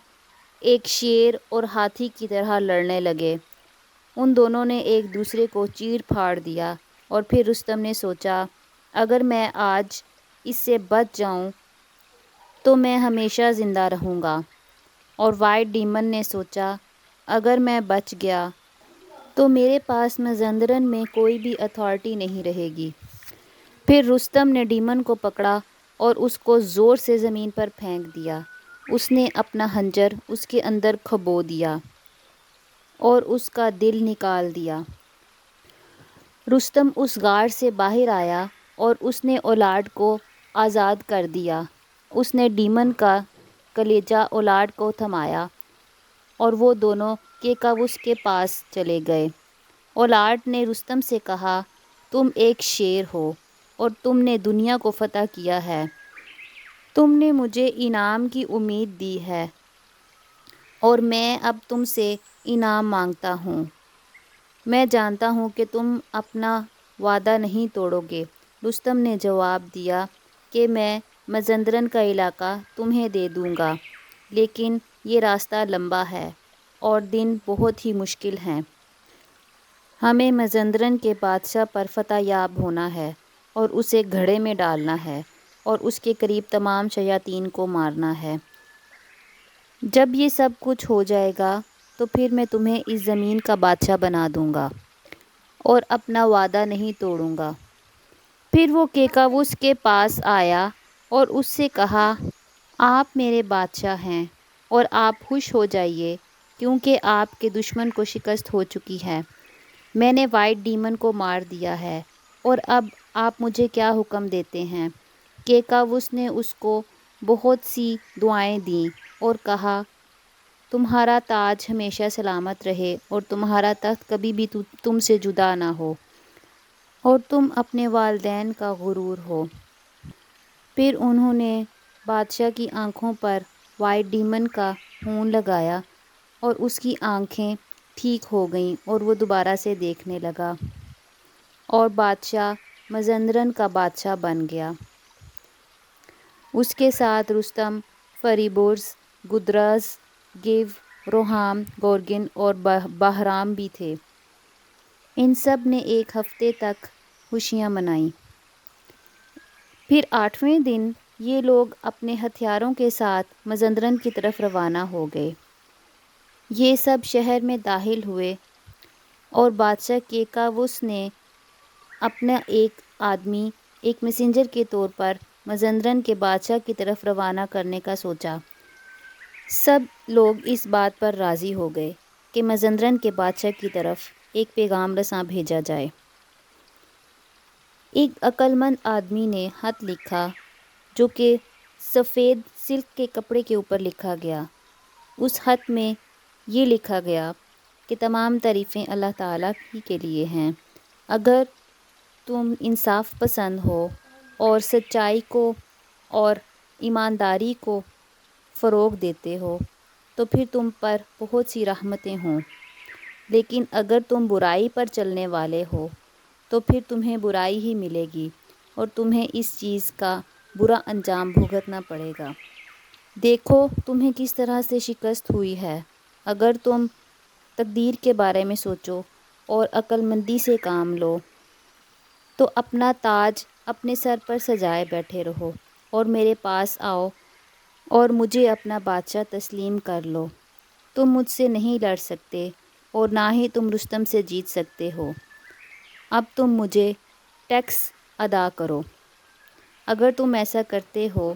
ایک شیر اور ہاتھی کی طرح لڑنے لگے۔ ان دونوں نے ایک دوسرے کو چیر پھاڑ دیا، اور پھر رستم نے سوچا اگر میں آج اس سے بچ جاؤں تو میں ہمیشہ زندہ رہوں گا، اور وائٹ ڈیمن نے سوچا اگر میں بچ گیا تو میرے پاس مزندران میں کوئی بھی اتھارٹی نہیں رہے گی۔ پھر رستم نے ڈیمن کو پکڑا اور اس کو زور سے زمین پر پھینک دیا۔ اس نے اپنا خنجر اس کے اندر کھبو دیا اور اس کا دل نکال دیا۔ رستم اس غار سے باہر آیا اور اس نے اولاد کو آزاد کر دیا۔ اس نے ڈیمن کا کلیجہ اولاد کو تھمایا اور وہ دونوں کیکاوس کے پاس چلے گئے۔ اولاد نے رستم سے کہا تم ایک شیر ہو اور تم نے دنیا کو فتح کیا ہے، تم نے مجھے انعام کی امید دی ہے اور میں اب تم سے انعام مانگتا ہوں۔ میں جانتا ہوں کہ تم اپنا وعدہ نہیں توڑو گے۔ رستم نے جواب دیا کہ میں مزندران کا علاقہ تمہیں دے دوں گا، لیکن یہ راستہ لمبا ہے اور دن بہت ہی مشکل ہیں۔ ہمیں مزندران کے بادشاہ پر فتح یاب ہونا ہے اور اسے گھڑے میں ڈالنا ہے اور اس کے قریب تمام شیاطین کو مارنا ہے۔ جب یہ سب کچھ ہو جائے گا تو پھر میں تمہیں اس زمین کا بادشاہ بنا دوں گا اور اپنا وعدہ نہیں توڑوں گا۔ پھر وہ کیکاوس کے پاس آیا اور اس سے کہا آپ میرے بادشاہ ہیں اور آپ خوش ہو جائیے کیونکہ آپ کے دشمن کو شکست ہو چکی ہے۔ میں نے وائٹ ڈیمن کو مار دیا ہے اور اب آپ مجھے کیا حکم دیتے ہیں؟ کیکاوس نے اس کو بہت سی دعائیں دیں اور کہا تمہارا تاج ہمیشہ سلامت رہے اور تمہارا تخت کبھی بھی تم سے جدا نہ ہو، اور تم اپنے والدین کا غرور ہو۔ پھر انہوں نے بادشاہ کی آنکھوں پر وائٹ ڈیمن کا خون لگایا اور اس کی آنکھیں ٹھیک ہو گئیں اور وہ دوبارہ سے دیکھنے لگا، اور بادشاہ مزندران کا بادشاہ بن گیا۔ اس کے ساتھ رستم، فریبرز، گودرز، گیو، روحام، گورگن اور بہرام بھی تھے۔ ان سب نے ایک ہفتے تک خوشیاں منائیں۔ پھر 8ویں دن یہ لوگ اپنے ہتھیاروں کے ساتھ مزندران کی طرف روانہ ہو گئے۔ یہ سب شہر میں داخل ہوئے اور بادشاہ کیکاوس نے اپنا ایک آدمی ایک میسنجر کے طور پر مزندران کے بادشاہ کی طرف روانہ کرنے کا سوچا۔ سب لوگ اس بات پر راضی ہو گئے کہ مزندران کے بادشاہ کی طرف ایک پیغام رساں بھیجا جائے۔ ایک عقل مند آدمی نے خط لکھا جو کہ سفید سلک کے کپڑے کے اوپر لکھا گیا۔ اس خط میں یہ لکھا گیا کہ تمام تعریفیں اللہ تعالیٰ ہی کے لیے ہیں۔ اگر تم انصاف پسند ہو اور سچائی کو اور ایمانداری کو فروغ دیتے ہو تو پھر تم پر بہت سی رحمتیں ہوں، لیکن اگر تم برائی پر چلنے والے ہو تو پھر تمہیں برائی ہی ملے گی اور تمہیں اس چیز کا برا انجام بھگتنا پڑے گا۔ دیکھو تمہیں کس طرح سے شکست ہوئی ہے۔ اگر تم تقدیر کے بارے میں سوچو اور عقل مندی سے کام لو تو اپنا تاج اپنے سر پر سجائے بیٹھے رہو اور میرے پاس آؤ اور مجھے اپنا بادشاہ تسلیم کر لو۔ تم مجھ سے نہیں لڑ سکتے اور نہ ہی تم رستم سے جیت سکتے ہو۔ اب تم مجھے ٹیکس ادا کرو۔ اگر تم ایسا کرتے ہو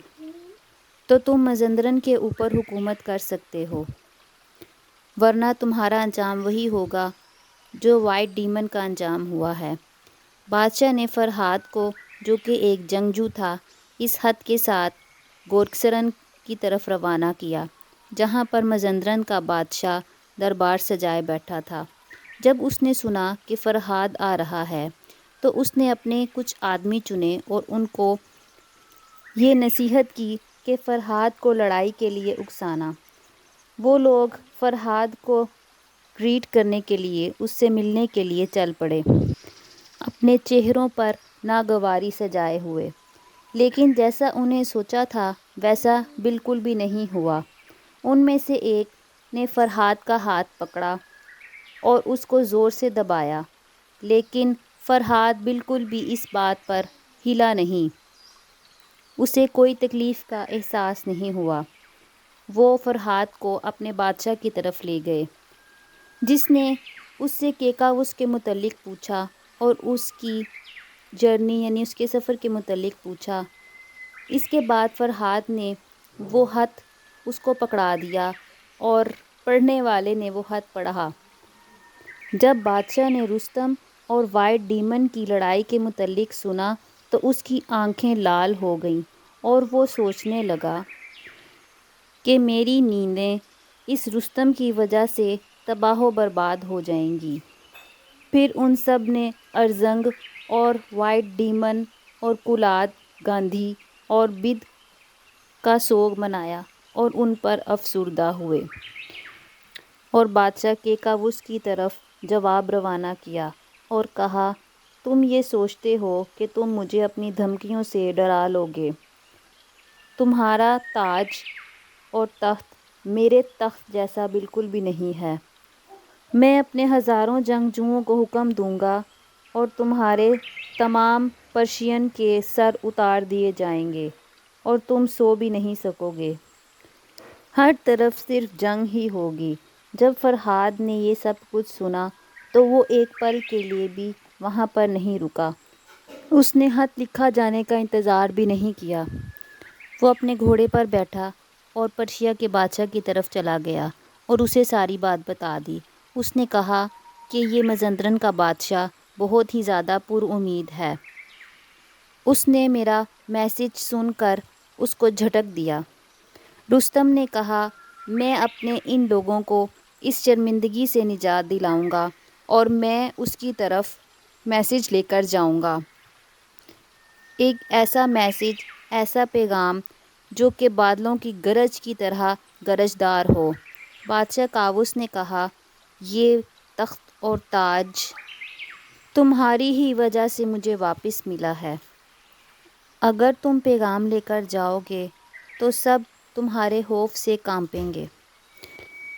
تو تم مزندران کے اوپر حکومت کر سکتے ہو، ورنہ تمہارا انجام وہی ہوگا جو وائٹ ڈیمن کا انجام ہوا ہے۔ بادشاہ نے فرہاد کو، جو کہ ایک جنگجو تھا، اس خط کے ساتھ گورکسرن کی طرف روانہ کیا، جہاں پر مزندران کا بادشاہ دربار سجائے بیٹھا تھا۔ جب اس نے سنا کہ فرہاد آ رہا ہے تو اس نے اپنے کچھ آدمی چنے اور ان کو یہ نصیحت کی کہ فرہاد کو لڑائی کے لیے اکسانا۔ وہ لوگ فرہاد کو گریٹ کرنے کے لیے اس سے ملنے کے لیے چل پڑے، اپنے چہروں پر ناگواری سجائے ہوئے، لیکن جیسا انہیں سوچا تھا ویسا بالکل بھی نہیں ہوا۔ ان میں سے ایک نے فرہاد کا ہاتھ پکڑا اور اس کو زور سے دبایا، لیکن فرہاد بالکل بھی اس بات پر ہلا نہیں، اسے کوئی تکلیف کا احساس نہیں ہوا۔ وہ فرہاد کو اپنے بادشاہ کی طرف لے گئے، جس نے اس سے کیکاوس کے متعلق پوچھا اور اس کی جرنی یعنی اس کے سفر کے متعلق پوچھا۔ اس کے بعد فرہاد نے وہ خط اس کو پکڑا دیا اور پڑھنے والے نے وہ خط پڑھا۔ جب بادشاہ نے رستم اور وائٹ ڈیمن کی لڑائی کے متعلق سنا تو اس کی آنکھیں لال ہو گئیں اور وہ سوچنے لگا کہ میری نیندیں اس رستم کی وجہ سے تباہ و برباد ہو جائیں گی۔ پھر ان سب نے ارزنگ اور وائٹ ڈیمن اور کولاد گاندھی اور بدھ کا سوگ منایا اور ان پر افسردہ ہوئے، اور بادشاہ کیکاوس کی طرف جواب روانہ کیا اور کہا، تم یہ سوچتے ہو کہ تم مجھے اپنی دھمکیوں سے ڈرا لو گے؟ تمہارا تاج اور تخت میرے تخت جیسا بالکل بھی نہیں ہے۔ میں اپنے ہزاروں جنگجوؤں کو حکم دوں گا اور تمہارے تمام پرشین کے سر اتار دیے جائیں گے اور تم سو بھی نہیں سکو گے۔ ہر طرف صرف جنگ ہی ہوگی۔ جب فرہاد نے یہ سب کچھ سنا تو وہ ایک پل کے لیے بھی وہاں پر نہیں رکا۔ اس نے خط لکھا جانے کا انتظار بھی نہیں کیا۔ وہ اپنے گھوڑے پر بیٹھا اور پرشیا کے بادشاہ کی طرف چلا گیا اور اسے ساری بات بتا دی۔ اس نے کہا کہ یہ مزندران کا بادشاہ بہت ہی زیادہ پر امید ہے۔ اس نے میرا میسج سن کر اس کو جھٹک دیا۔ رستم نے کہا، میں اپنے ان لوگوں کو اس شرمندگی سے نجات دلاؤں گا اور میں اس کی طرف میسج لے کر جاؤں گا، ایک ایسا میسج، ایسا پیغام جو کہ بادلوں کی گرج کی طرح گرجدار ہو۔ بادشاہ کاوس نے کہا، یہ تخت اور تاج تمہاری ہی وجہ سے مجھے واپس ملا ہے۔ اگر تم پیغام لے کر جاؤ گے تو سب تمہارے خوف سے کانپیں گے۔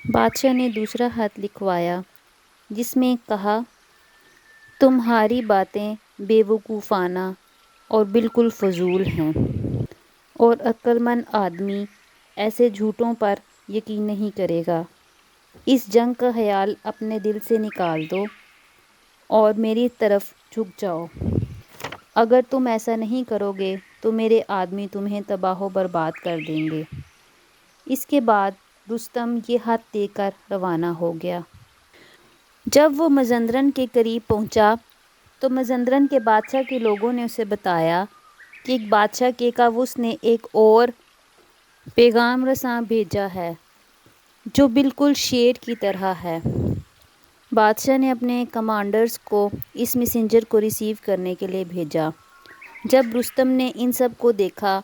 بادشاہ نے دوسرا خط لکھوایا جس میں کہا، تمہاری باتیں بے وقوفانہ اور بالکل فضول ہیں، اور عقل مند آدمی ایسے جھوٹوں پر یقین نہیں کرے گا۔ اس جنگ کا خیال اپنے دل سے نکال دو اور میری طرف جھک جاؤ۔ اگر تم ایسا نہیں کرو گے تو میرے آدمی تمہیں تباہ و برباد کر دیں گے۔ اس کے بعد رستم یہ خط دے کر روانہ ہو گیا۔ جب وہ مزندران کے قریب پہنچا تو مزندران کے بادشاہ کے لوگوں نے اسے بتایا کہ ایک بادشاہ کیکاوس نے ایک اور پیغام رساں بھیجا ہے جو بالکل شیر کی طرح ہے۔ بادشاہ نے اپنے کمانڈرز کو اس میسنجر کو ریسیو کرنے کے لیے بھیجا۔ جب رستم نے ان سب کو دیکھا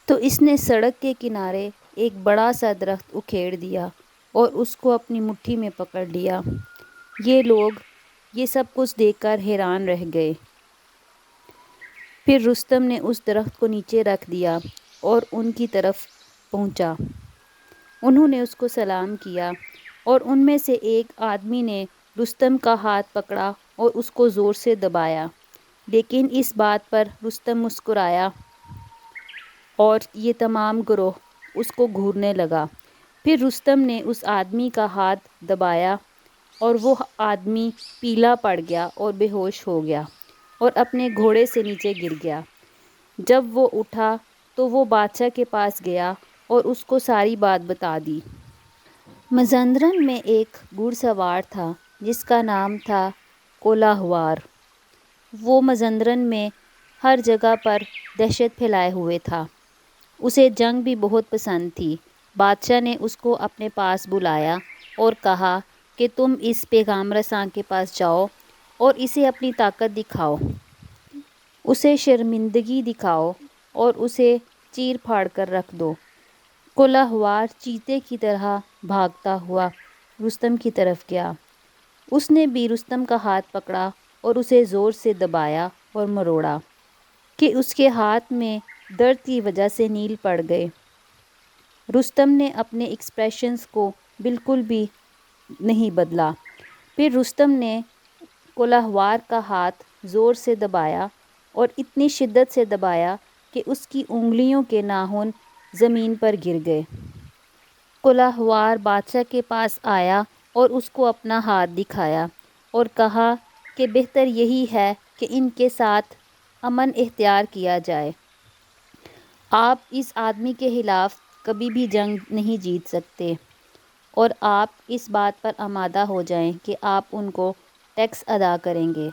تو اس نے سڑک کے کنارے ایک بڑا سا درخت اکھیڑ دیا اور اس کو اپنی مٹھی میں پکڑ لیا۔ یہ لوگ یہ سب کچھ دیکھ کر حیران رہ گئے۔ پھر رستم نے اس درخت کو نیچے رکھ دیا اور ان کی طرف پہنچا۔ انہوں نے اس کو سلام کیا اور ان میں سے ایک آدمی نے رستم کا ہاتھ پکڑا اور اس کو زور سے دبایا، لیکن اس بات پر رستم مسکرایا اور یہ تمام گروہ اس کو گھورنے لگا۔ پھر رستم نے اس آدمی کا ہاتھ دبایا اور وہ آدمی پیلا پڑ گیا اور بے ہوش ہو گیا اور اپنے گھوڑے سے نیچے گر گیا۔ جب وہ اٹھا تو وہ بادشاہ کے پاس گیا اور اس کو ساری بات بتا دی۔ مزندرن میں ایک گھڑ سوار تھا جس کا نام تھا کولہوار۔ وہ مزندرن میں ہر جگہ پر دہشت پھیلائے ہوئے تھا۔ اسے جنگ بھی بہت پسند تھی۔ بادشاہ نے اس کو اپنے پاس بلایا اور کہا کہ تم اس پیغام رساں کے پاس جاؤ اور اسے اپنی طاقت دکھاؤ، اسے شرمندگی دکھاؤ اور اسے چیر پھاڑ کر رکھ دو۔ کولہوار چیتے کی طرح بھاگتا ہوا رستم کی طرف گیا۔ اس نے بھی رستم کا ہاتھ پکڑا اور اسے زور سے دبایا اور مروڑا کہ اس کے ہاتھ میں درد کی وجہ سے نیل پڑ گئے۔ رستم نے اپنے ایکسپریشنز کو بالکل بھی نہیں بدلا۔ پھر رستم نے کولہوار کا ہاتھ زور سے دبایا اور اتنی شدت سے دبایا کہ اس کی انگلیوں کے ناخن زمین پر گر گئے۔ کولہوار بادشاہ کے پاس آیا اور اس کو اپنا ہاتھ دکھایا اور کہا کہ بہتر یہی ہے کہ ان کے ساتھ امن اختیار کیا جائے۔ آپ اس آدمی کے خلاف کبھی بھی جنگ نہیں جیت سکتے اور آپ اس بات پر آمادہ ہو جائیں کہ آپ ان کو ٹیکس ادا کریں گے۔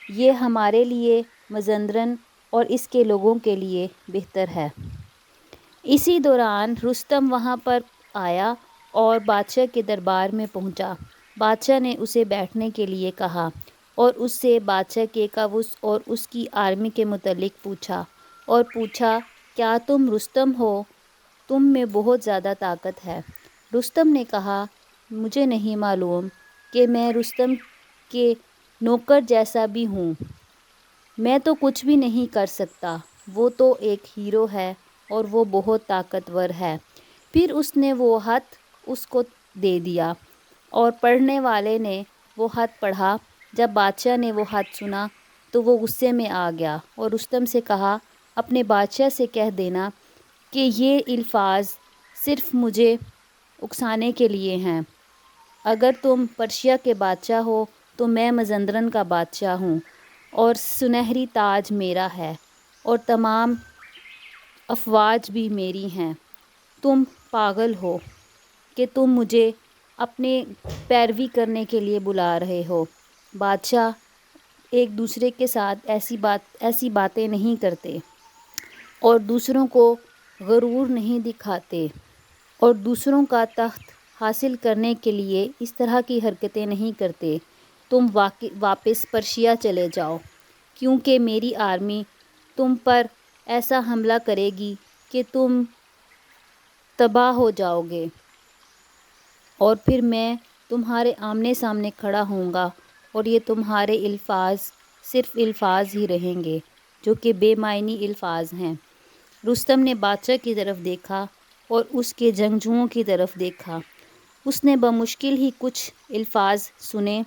یہ ہمارے لیے، مزندرن اور اس کے لوگوں کے لیے بہتر ہے۔ اسی دوران رستم وہاں پر آیا اور بادشاہ کے دربار میں پہنچا۔ بادشاہ نے اسے بیٹھنے کے لیے کہا اور اس سے بادشاہ کے کاوس اور اس کی آرمی کے متعلق پوچھا کیا تم رستم ہو؟ تم میں بہت زیادہ طاقت ہے۔ رستم نے کہا مجھے نہیں معلوم کہ میں رستم کے نوکر جیسا بھی ہوں، میں تو کچھ بھی نہیں کر سکتا، وہ تو ایک ہیرو ہے اور وہ بہت طاقتور ہے۔ پھر اس نے وہ خط اس کو دے دیا اور پڑھنے والے نے وہ خط پڑھا۔ جب بادشاہ نے وہ خط سنا تو وہ غصے میں آ گیا اور رستم سے کہا اپنے بادشاہ سے کہہ دینا کہ یہ الفاظ صرف مجھے اکسانے کے لیے ہیں۔ اگر تم پرشیا کے بادشاہ ہو تو میں مزندرن کا بادشاہ ہوں اور سنہری تاج میرا ہے اور تمام افواج بھی میری ہیں۔ تم پاگل ہو کہ تم مجھے اپنے پیروی کرنے کے لیے بلا رہے ہو۔ بادشاہ ایک دوسرے کے ساتھ ایسی باتیں نہیں کرتے اور دوسروں کو غرور نہیں دکھاتے اور دوسروں کا تخت حاصل کرنے کے لیے اس طرح کی حرکتیں نہیں کرتے۔ تم واپس پرشیا چلے جاؤ کیونکہ میری آرمی تم پر ایسا حملہ کرے گی کہ تم تباہ ہو جاؤ گے اور پھر میں تمہارے آمنے سامنے کھڑا ہوں گا اور یہ تمہارے الفاظ صرف الفاظ ہی رہیں گے جو کہ بے معنی الفاظ ہیں۔ رستم نے بادشاہ کی طرف دیکھا اور اس کے جنگجوؤں کی طرف دیکھا۔ اس نے بمشکل ہی کچھ الفاظ سنے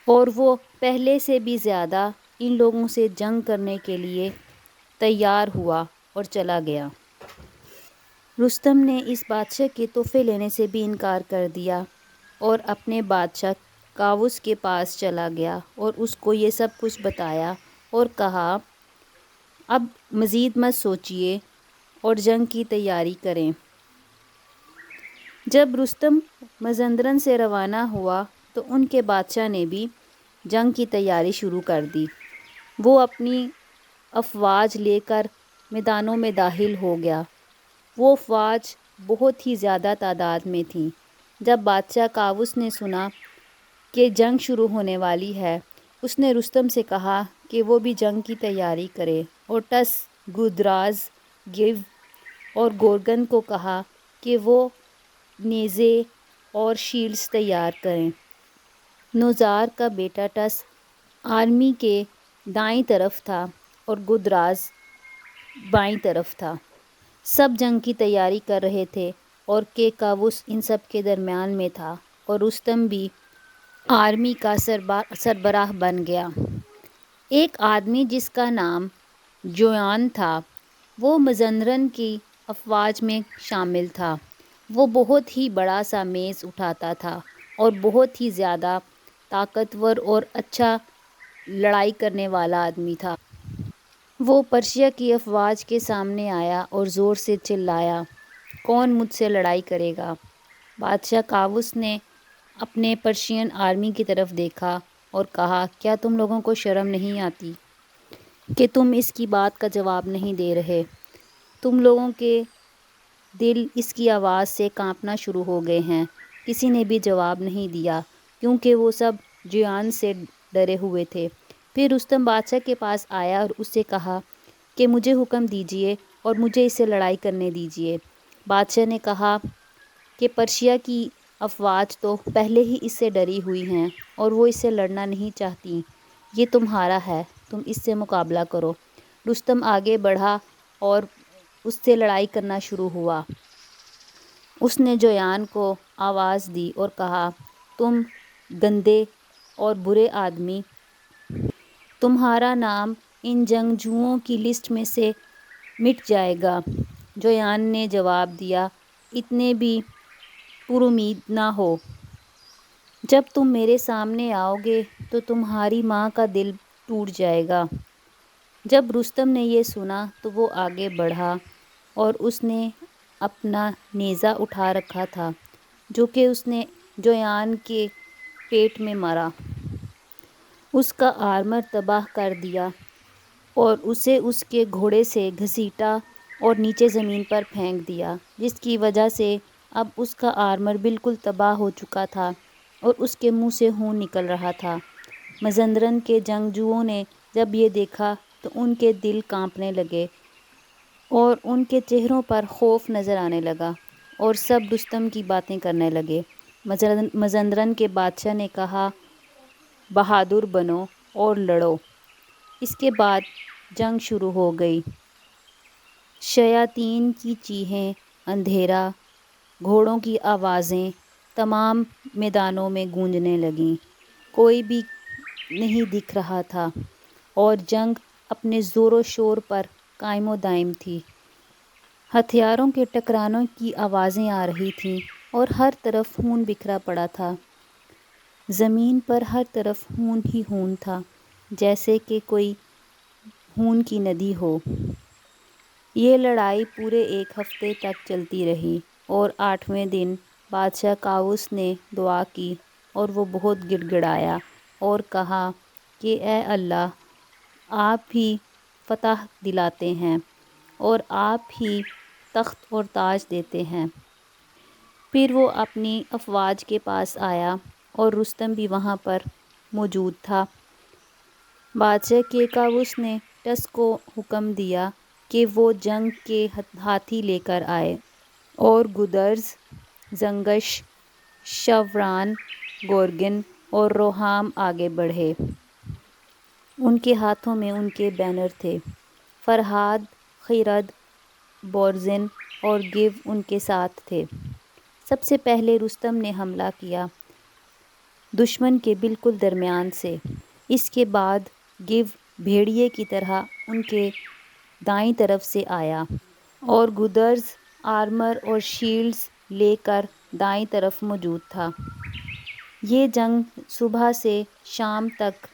اور وہ پہلے سے بھی زیادہ ان لوگوں سے جنگ کرنے کے لیے تیار ہوا اور چلا گیا۔ رستم نے اس بادشاہ کے تحفے لینے سے بھی انکار کر دیا اور اپنے بادشاہ کاوس کے پاس چلا گیا اور اس کو یہ سب کچھ بتایا اور کہا اب مزید مت سوچیے اور جنگ کی تیاری کریں۔ جب رستم مزندرن سے روانہ ہوا تو ان کے بادشاہ نے بھی جنگ کی تیاری شروع کر دی۔ وہ اپنی افواج لے کر میدانوں میں داخل ہو گیا۔ وہ افواج بہت ہی زیادہ تعداد میں تھیں۔ جب بادشاہ کاوس نے سنا کہ جنگ شروع ہونے والی ہے، اس نے رستم سے کہا کہ وہ بھی جنگ کی تیاری کرے اور ٹس، گودراز، گیو اور گورگن کو کہا کہ وہ نیزے اور شیلڈز تیار کریں۔ نوزار کا بیٹا ٹس آرمی کے دائیں طرف تھا اور گودراز بائیں طرف تھا۔ سب جنگ کی تیاری کر رہے تھے اور کیکاوس ان سب کے درمیان میں تھا اور رستم بھی آرمی کا سربراہ بن گیا۔ ایک آدمی جس کا نام جویان تھا وہ مزندرن کی افواج میں شامل تھا۔ وہ بہت ہی بڑا سا میز اٹھاتا تھا اور بہت ہی زیادہ طاقتور اور اچھا لڑائی کرنے والا آدمی تھا۔ وہ پرشیا کی افواج کے سامنے آیا اور زور سے چلایا، کون مجھ سے لڑائی کرے گا؟ بادشاہ کاووس نے اپنے پرشین آرمی کی طرف دیکھا اور کہا، کیا تم لوگوں کو شرم نہیں آتی کہ تم اس کی بات کا جواب نہیں دے رہے؟ تم لوگوں کے دل اس کی آواز سے کانپنا شروع ہو گئے ہیں۔ کسی نے بھی جواب نہیں دیا کیونکہ وہ سب جیان سے ڈرے ہوئے تھے۔ پھر رستم بادشاہ کے پاس آیا اور اس سے کہا کہ مجھے حکم دیجیے اور مجھے اس سے لڑائی کرنے دیجیے۔ بادشاہ نے کہا کہ پرشیا کی افواج تو پہلے ہی اس سے ڈری ہوئی ہیں اور وہ اس سے لڑنا نہیں چاہتی۔ یہ تمہارا ہے، تم اس سے مقابلہ کرو۔ رستم آگے بڑھا اور اس سے لڑائی کرنا شروع ہوا۔ اس نے جویان کو آواز دی اور کہا، تم گندے اور برے آدمی، تمہارا نام ان جنگجوؤں کی لسٹ میں سے مٹ جائے گا۔ جویان نے جواب دیا، اتنے بھی پر امید نہ ہو۔ جب تم میرے سامنے آؤ گے تو تمہاری ماں کا دل ٹوٹ جائے گا۔ جب رستم نے یہ سنا تو وہ آگے بڑھا اور اس نے اپنا نیزہ اٹھا رکھا تھا جو کہ اس نے جویان کے پیٹ میں مارا، اس کا آرمر تباہ کر دیا اور اسے اس کے گھوڑے سے گھسیٹا اور نیچے زمین پر پھینک دیا، جس کی وجہ سے اب اس کا آرمر بالکل تباہ ہو چکا تھا اور اس کے منہ سے خون نکل رہا تھا۔ مزندران کے جنگجوؤں نے جب یہ دیکھا تو ان کے دل کانپنے لگے اور ان کے چہروں پر خوف نظر آنے لگا اور سب رستم کی باتیں کرنے لگے۔ مزندران کے بادشاہ نے کہا، بہادر بنو اور لڑو۔ اس کے بعد جنگ شروع ہو گئی۔ شیاطین کی چیخیں، اندھیرا، گھوڑوں کی آوازیں تمام میدانوں میں گونجنے لگیں۔ کوئی بھی نہیں دکھ رہا تھا اور جنگ اپنے زور و شور پر قائم و دائم تھی۔ ہتھیاروں کے ٹکرانے کی آوازیں آ رہی تھیں اور ہر طرف خون بکھرا پڑا تھا۔ زمین پر ہر طرف خون ہی خون تھا، جیسے کہ کوئی خون کی ندی ہو۔ یہ لڑائی پورے ایک ہفتے تک چلتی رہی اور 8ویں دن بادشاہ کاووس نے دعا کی اور وہ بہت گڑ گڑایا اور کہا کہ اے اللہ، آپ ہی فتح دلاتے ہیں اور آپ ہی تخت اور تاج دیتے ہیں۔ پھر وہ اپنی افواج کے پاس آیا اور رستم بھی وہاں پر موجود تھا۔ بادشاہ کیکاووس نے ٹس کو حکم دیا کہ وہ جنگ کے ہتھی لے کر آئے اور گودرز، زنگش، شاوران، گورگن اور روہام آگے بڑھے۔ ان کے ہاتھوں میں ان کے بینر تھے۔ فرہاد، خرد، بورزن اور گیو ان کے ساتھ تھے۔ سب سے پہلے رستم نے حملہ کیا دشمن کے بالکل درمیان سے۔ اس کے بعد گیو بھیڑیے کی طرح ان کے دائیں طرف سے آیا اور گودرز آرمر اور شیلڈز لے کر دائیں طرف موجود تھا۔ یہ جنگ صبح سے شام تک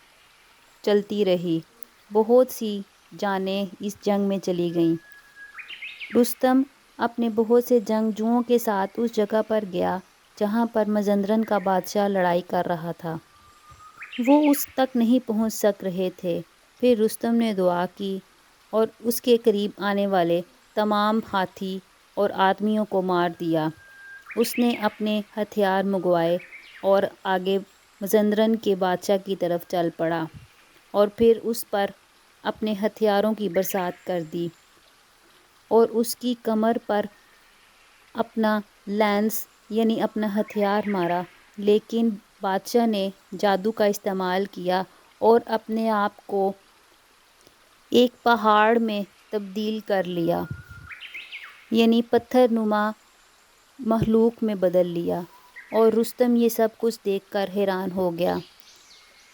چلتی رہی۔ بہت سی جانیں اس جنگ میں چلی گئیں۔ رستم اپنے بہت سے جنگجوؤں کے ساتھ اس جگہ پر گیا جہاں پر مزندران کا بادشاہ لڑائی کر رہا تھا۔ وہ اس تک نہیں پہنچ سک رہے تھے۔ پھر رستم نے دعا کی اور اس کے قریب آنے والے تمام ہاتھی اور آدمیوں کو مار دیا۔ اس نے اپنے ہتھیار منگوائے اور آگے مزندران کے بادشاہ کی طرف چل پڑا اور پھر اس پر اپنے ہتھیاروں کی برسات کر دی اور اس کی کمر پر اپنا لینس یعنی اپنا ہتھیار مارا، لیکن بادشاہ نے جادو کا استعمال کیا اور اپنے آپ کو ایک پہاڑ میں تبدیل کر لیا، یعنی پتھر نما مخلوق میں بدل لیا، اور رستم یہ سب کچھ دیکھ کر حیران ہو گیا۔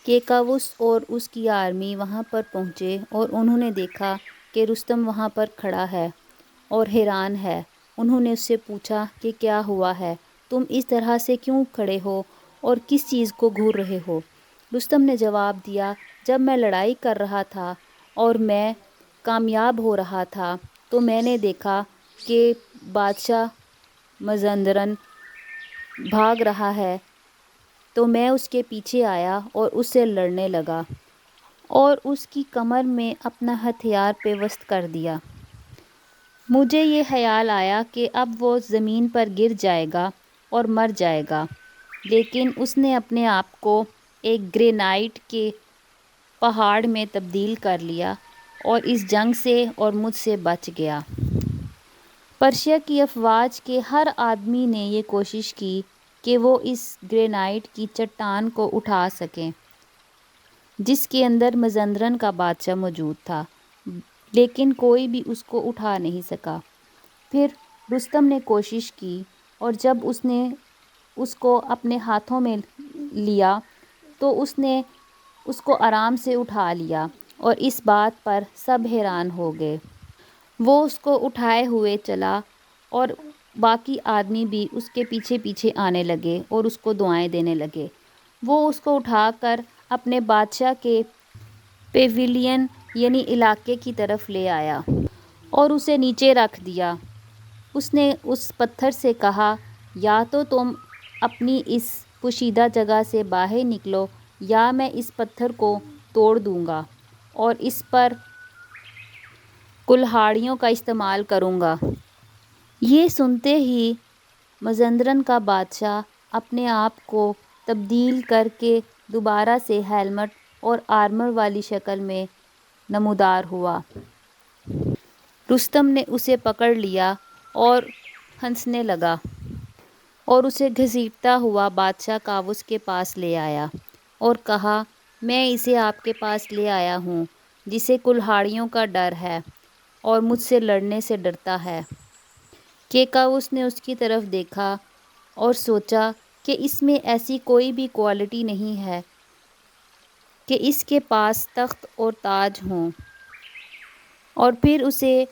کیکاووس اور اس کی آرمی وہاں پر پہنچے اور انہوں نے دیکھا کہ رستم وہاں پر کھڑا ہے اور حیران ہے۔ انہوں نے اس سے پوچھا کہ کیا ہوا ہے، تم اس طرح سے کیوں کھڑے ہو اور کس چیز کو گھور رہے ہو؟ رستم نے جواب دیا، جب میں لڑائی کر رہا تھا اور میں کامیاب ہو رہا تھا تو میں نے دیکھا کہ بادشاہ مزندرن بھاگ رہا ہے، تو میں اس کے پیچھے آیا اور اس سے لڑنے لگا اور اس کی کمر میں اپنا ہتھیار پیوست کر دیا۔ مجھے یہ خیال آیا کہ اب وہ زمین پر گر جائے گا اور مر جائے گا، لیکن اس نے اپنے آپ کو ایک گرینائٹ کے پہاڑ میں تبدیل کر لیا اور اس جنگ سے اور مجھ سے بچ گیا۔ پرشیا کی افواج کے ہر آدمی نے یہ کوشش کی کہ وہ اس گرینائٹ کی چٹان کو اٹھا سکیں جس کے اندر مزندرن کا بادشاہ موجود تھا، لیکن کوئی بھی اس کو اٹھا نہیں سکا۔ پھر رستم نے کوشش کی اور جب اس نے اس کو اپنے ہاتھوں میں لیا تو اس نے اس کو آرام سے اٹھا لیا اور اس بات پر سب حیران ہو گئے۔ وہ اس کو اٹھائے ہوئے چلا اور باقی آدمی بھی اس کے پیچھے پیچھے آنے لگے اور اس کو دعائیں دینے لگے۔ وہ اس کو اٹھا کر اپنے بادشاہ کے پیویلین یعنی علاقے کی طرف لے آیا اور اسے نیچے رکھ دیا۔ اس نے اس پتھر سے کہا، یا تو تم اپنی اس پوشیدہ جگہ سے باہر نکلو یا میں اس پتھر کو توڑ دوں گا اور اس پر کلہاڑیوں کا استعمال کروں گا۔ یہ سنتے ہی مزندرن کا بادشاہ اپنے آپ کو تبدیل کر کے دوبارہ سے ہیلمٹ اور آرمر والی شکل میں نمودار ہوا۔ رستم نے اسے پکڑ لیا اور ہنسنے لگا اور اسے گھسیٹتا ہوا بادشاہ کاوس کے پاس لے آیا اور کہا، میں اسے آپ کے پاس لے آیا ہوں جسے کلہاڑیوں کا ڈر ہے اور مجھ سے لڑنے سے ڈرتا ہے۔ کیکاؤس نے اس کی طرف دیکھا اور سوچا کہ اس میں ایسی کوئی بھی کوالٹی نہیں ہے کہ اس کے پاس تخت اور تاج ہوں، اور پھر اسے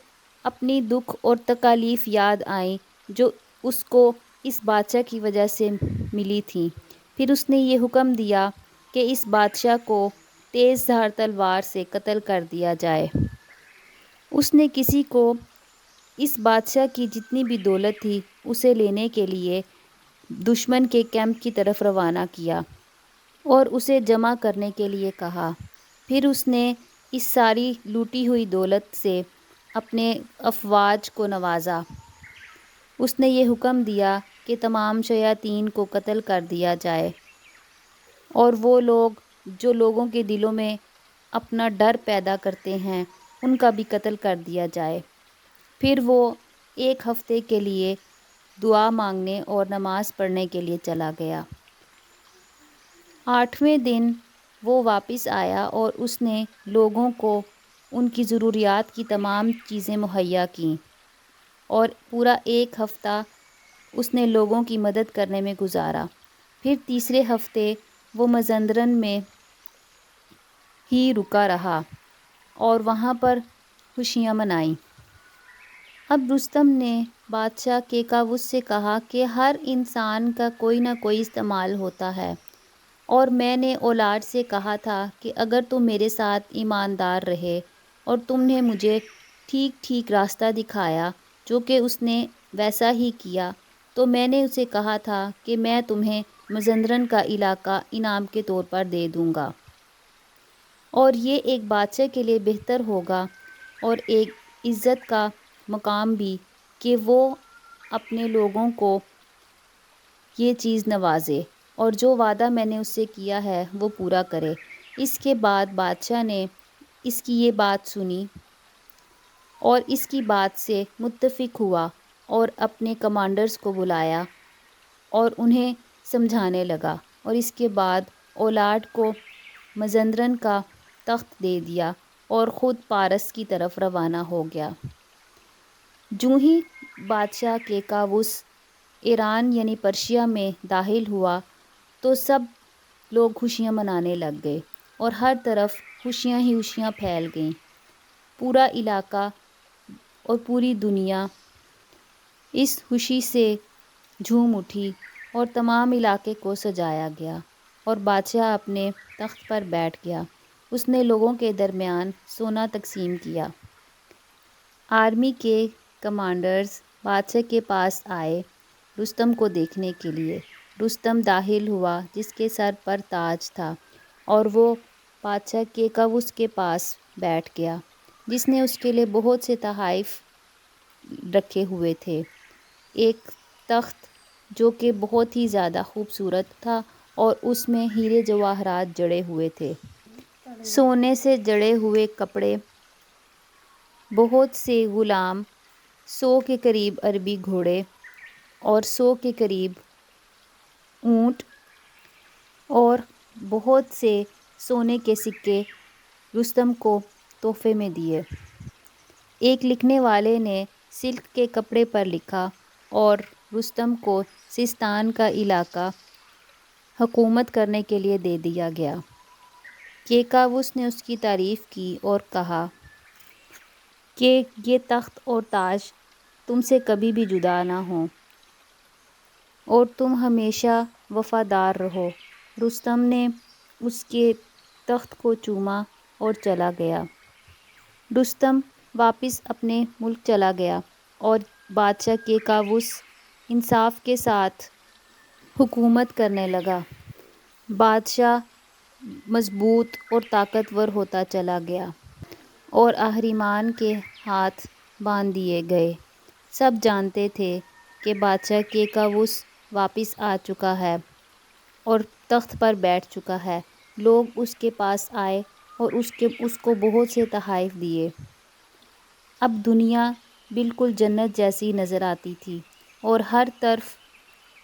اپنی دکھ اور تکالیف یاد آئیں جو اس کو اس بادشاہ کی وجہ سے ملی تھیں۔ پھر اس نے یہ حکم دیا کہ اس بادشاہ کو تیز دھار تلوار سے قتل کر دیا جائے۔ اس نے کسی کو اس بادشاہ کی جتنی بھی دولت تھی اسے لینے کے لیے دشمن کے کیمپ کی طرف روانہ کیا اور اسے جمع کرنے کے لیے کہا۔ پھر اس نے اس ساری لوٹی ہوئی دولت سے اپنے افواج کو نوازا۔ اس نے یہ حکم دیا کہ تمام شیاطین کو قتل کر دیا جائے اور وہ لوگ جو لوگوں کے دلوں میں اپنا ڈر پیدا کرتے ہیں ان کا بھی قتل کر دیا جائے۔ پھر وہ ایک ہفتے کے لیے دعا مانگنے اور نماز پڑھنے کے لیے چلا گیا۔ 8ویں دن وہ واپس آیا اور اس نے لوگوں کو ان کی ضروریات کی تمام چیزیں مہیا کیں اور پورا ایک ہفتہ اس نے لوگوں کی مدد کرنے میں گزارا۔ پھر تیسرے ہفتے وہ مزندرن میں ہی رکا رہا اور وہاں پر خوشیاں منائیں۔ اب رستم نے بادشاہ کیکاؤس سے کہا کہ ہر انسان کا کوئی نہ کوئی استعمال ہوتا ہے، اور میں نے اولاد سے کہا تھا کہ اگر تم میرے ساتھ ایماندار رہے اور تم نے مجھے ٹھیک ٹھیک راستہ دکھایا جو کہ اس نے ویسا ہی کیا، تو میں نے اسے کہا تھا کہ میں تمہیں مزندرن کا علاقہ انعام کے طور پر دے دوں گا، اور یہ ایک بادشاہ کے لیے بہتر ہوگا اور ایک عزت کا مقام بھی کہ وہ اپنے لوگوں کو یہ چیز نوازے اور جو وعدہ میں نے اس سے کیا ہے وہ پورا کرے۔ اس کے بعد بادشاہ نے اس کی یہ بات سنی اور اس کی بات سے متفق ہوا اور اپنے کمانڈرز کو بلایا اور انہیں سمجھانے لگا، اور اس کے بعد اولاد کو مزندرن کا تخت دے دیا اور خود پارس کی طرف روانہ ہو گیا۔ جوں ہی بادشاہ کیکاؤس ایران یعنی پرشیا میں داخل ہوا تو سب لوگ خوشیاں منانے لگ گئے اور ہر طرف خوشیاں ہی خوشیاں پھیل گئیں۔ پورا علاقہ اور پوری دنیا اس خوشی سے جھوم اٹھی اور تمام علاقے کو سجایا گیا اور بادشاہ اپنے تخت پر بیٹھ گیا۔ اس نے لوگوں کے درمیان سونا تقسیم کیا۔ آرمی کے کمانڈرز بادشاہ کے پاس آئے رستم کو دیکھنے کے لیے۔ رستم داخل ہوا جس کے سر پر تاج تھا اور وہ بادشاہ کیکاوس کے پاس بیٹھ گیا جس نے اس کے لیے بہت سے تحائف رکھے ہوئے تھے۔ ایک تخت جو کہ بہت ہی زیادہ خوبصورت تھا اور اس میں ہیرے جواہرات جڑے ہوئے تھے، سونے سے جڑے ہوئے کپڑے، بہت سے غلام، 100 کے قریب عربی گھوڑے اور 100 کے قریب اونٹ اور بہت سے سونے کے سکے رستم کو تحفے میں دیے۔ ایک لکھنے والے نے سلک کے کپڑے پر لکھا اور رستم کو سیستان کا علاقہ حکومت کرنے کے لیے دے دیا گیا۔ کیکاوس نے اس کی تعریف کی اور کہا کہ یہ تخت اور تاج تم سے کبھی بھی جدا نہ ہوں اور تم ہمیشہ وفادار رہو۔ رستم نے اس کے تخت کو چوما اور چلا گیا۔ رستم واپس اپنے ملک چلا گیا اور بادشاہ کیکاوس انصاف کے ساتھ حکومت کرنے لگا۔ بادشاہ مضبوط اور طاقتور ہوتا چلا گیا اور اہریمان کے ہاتھ باندھ دیے گئے۔ سب جانتے تھے کہ بادشاہ کیکاوس واپس آ چکا ہے اور تخت پر بیٹھ چکا ہے۔ لوگ اس کے پاس آئے اور اس کو بہت سے تحائف دیے۔ اب دنیا بالکل جنت جیسی نظر آتی تھی اور ہر طرف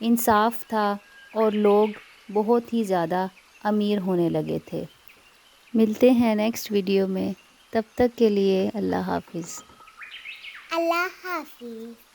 انصاف تھا اور لوگ بہت ہی زیادہ امیر ہونے لگے تھے۔ ملتے ہیں نیکسٹ ویڈیو میں، تب تک کے لیے اللہ حافظ۔ اللہ حافظ۔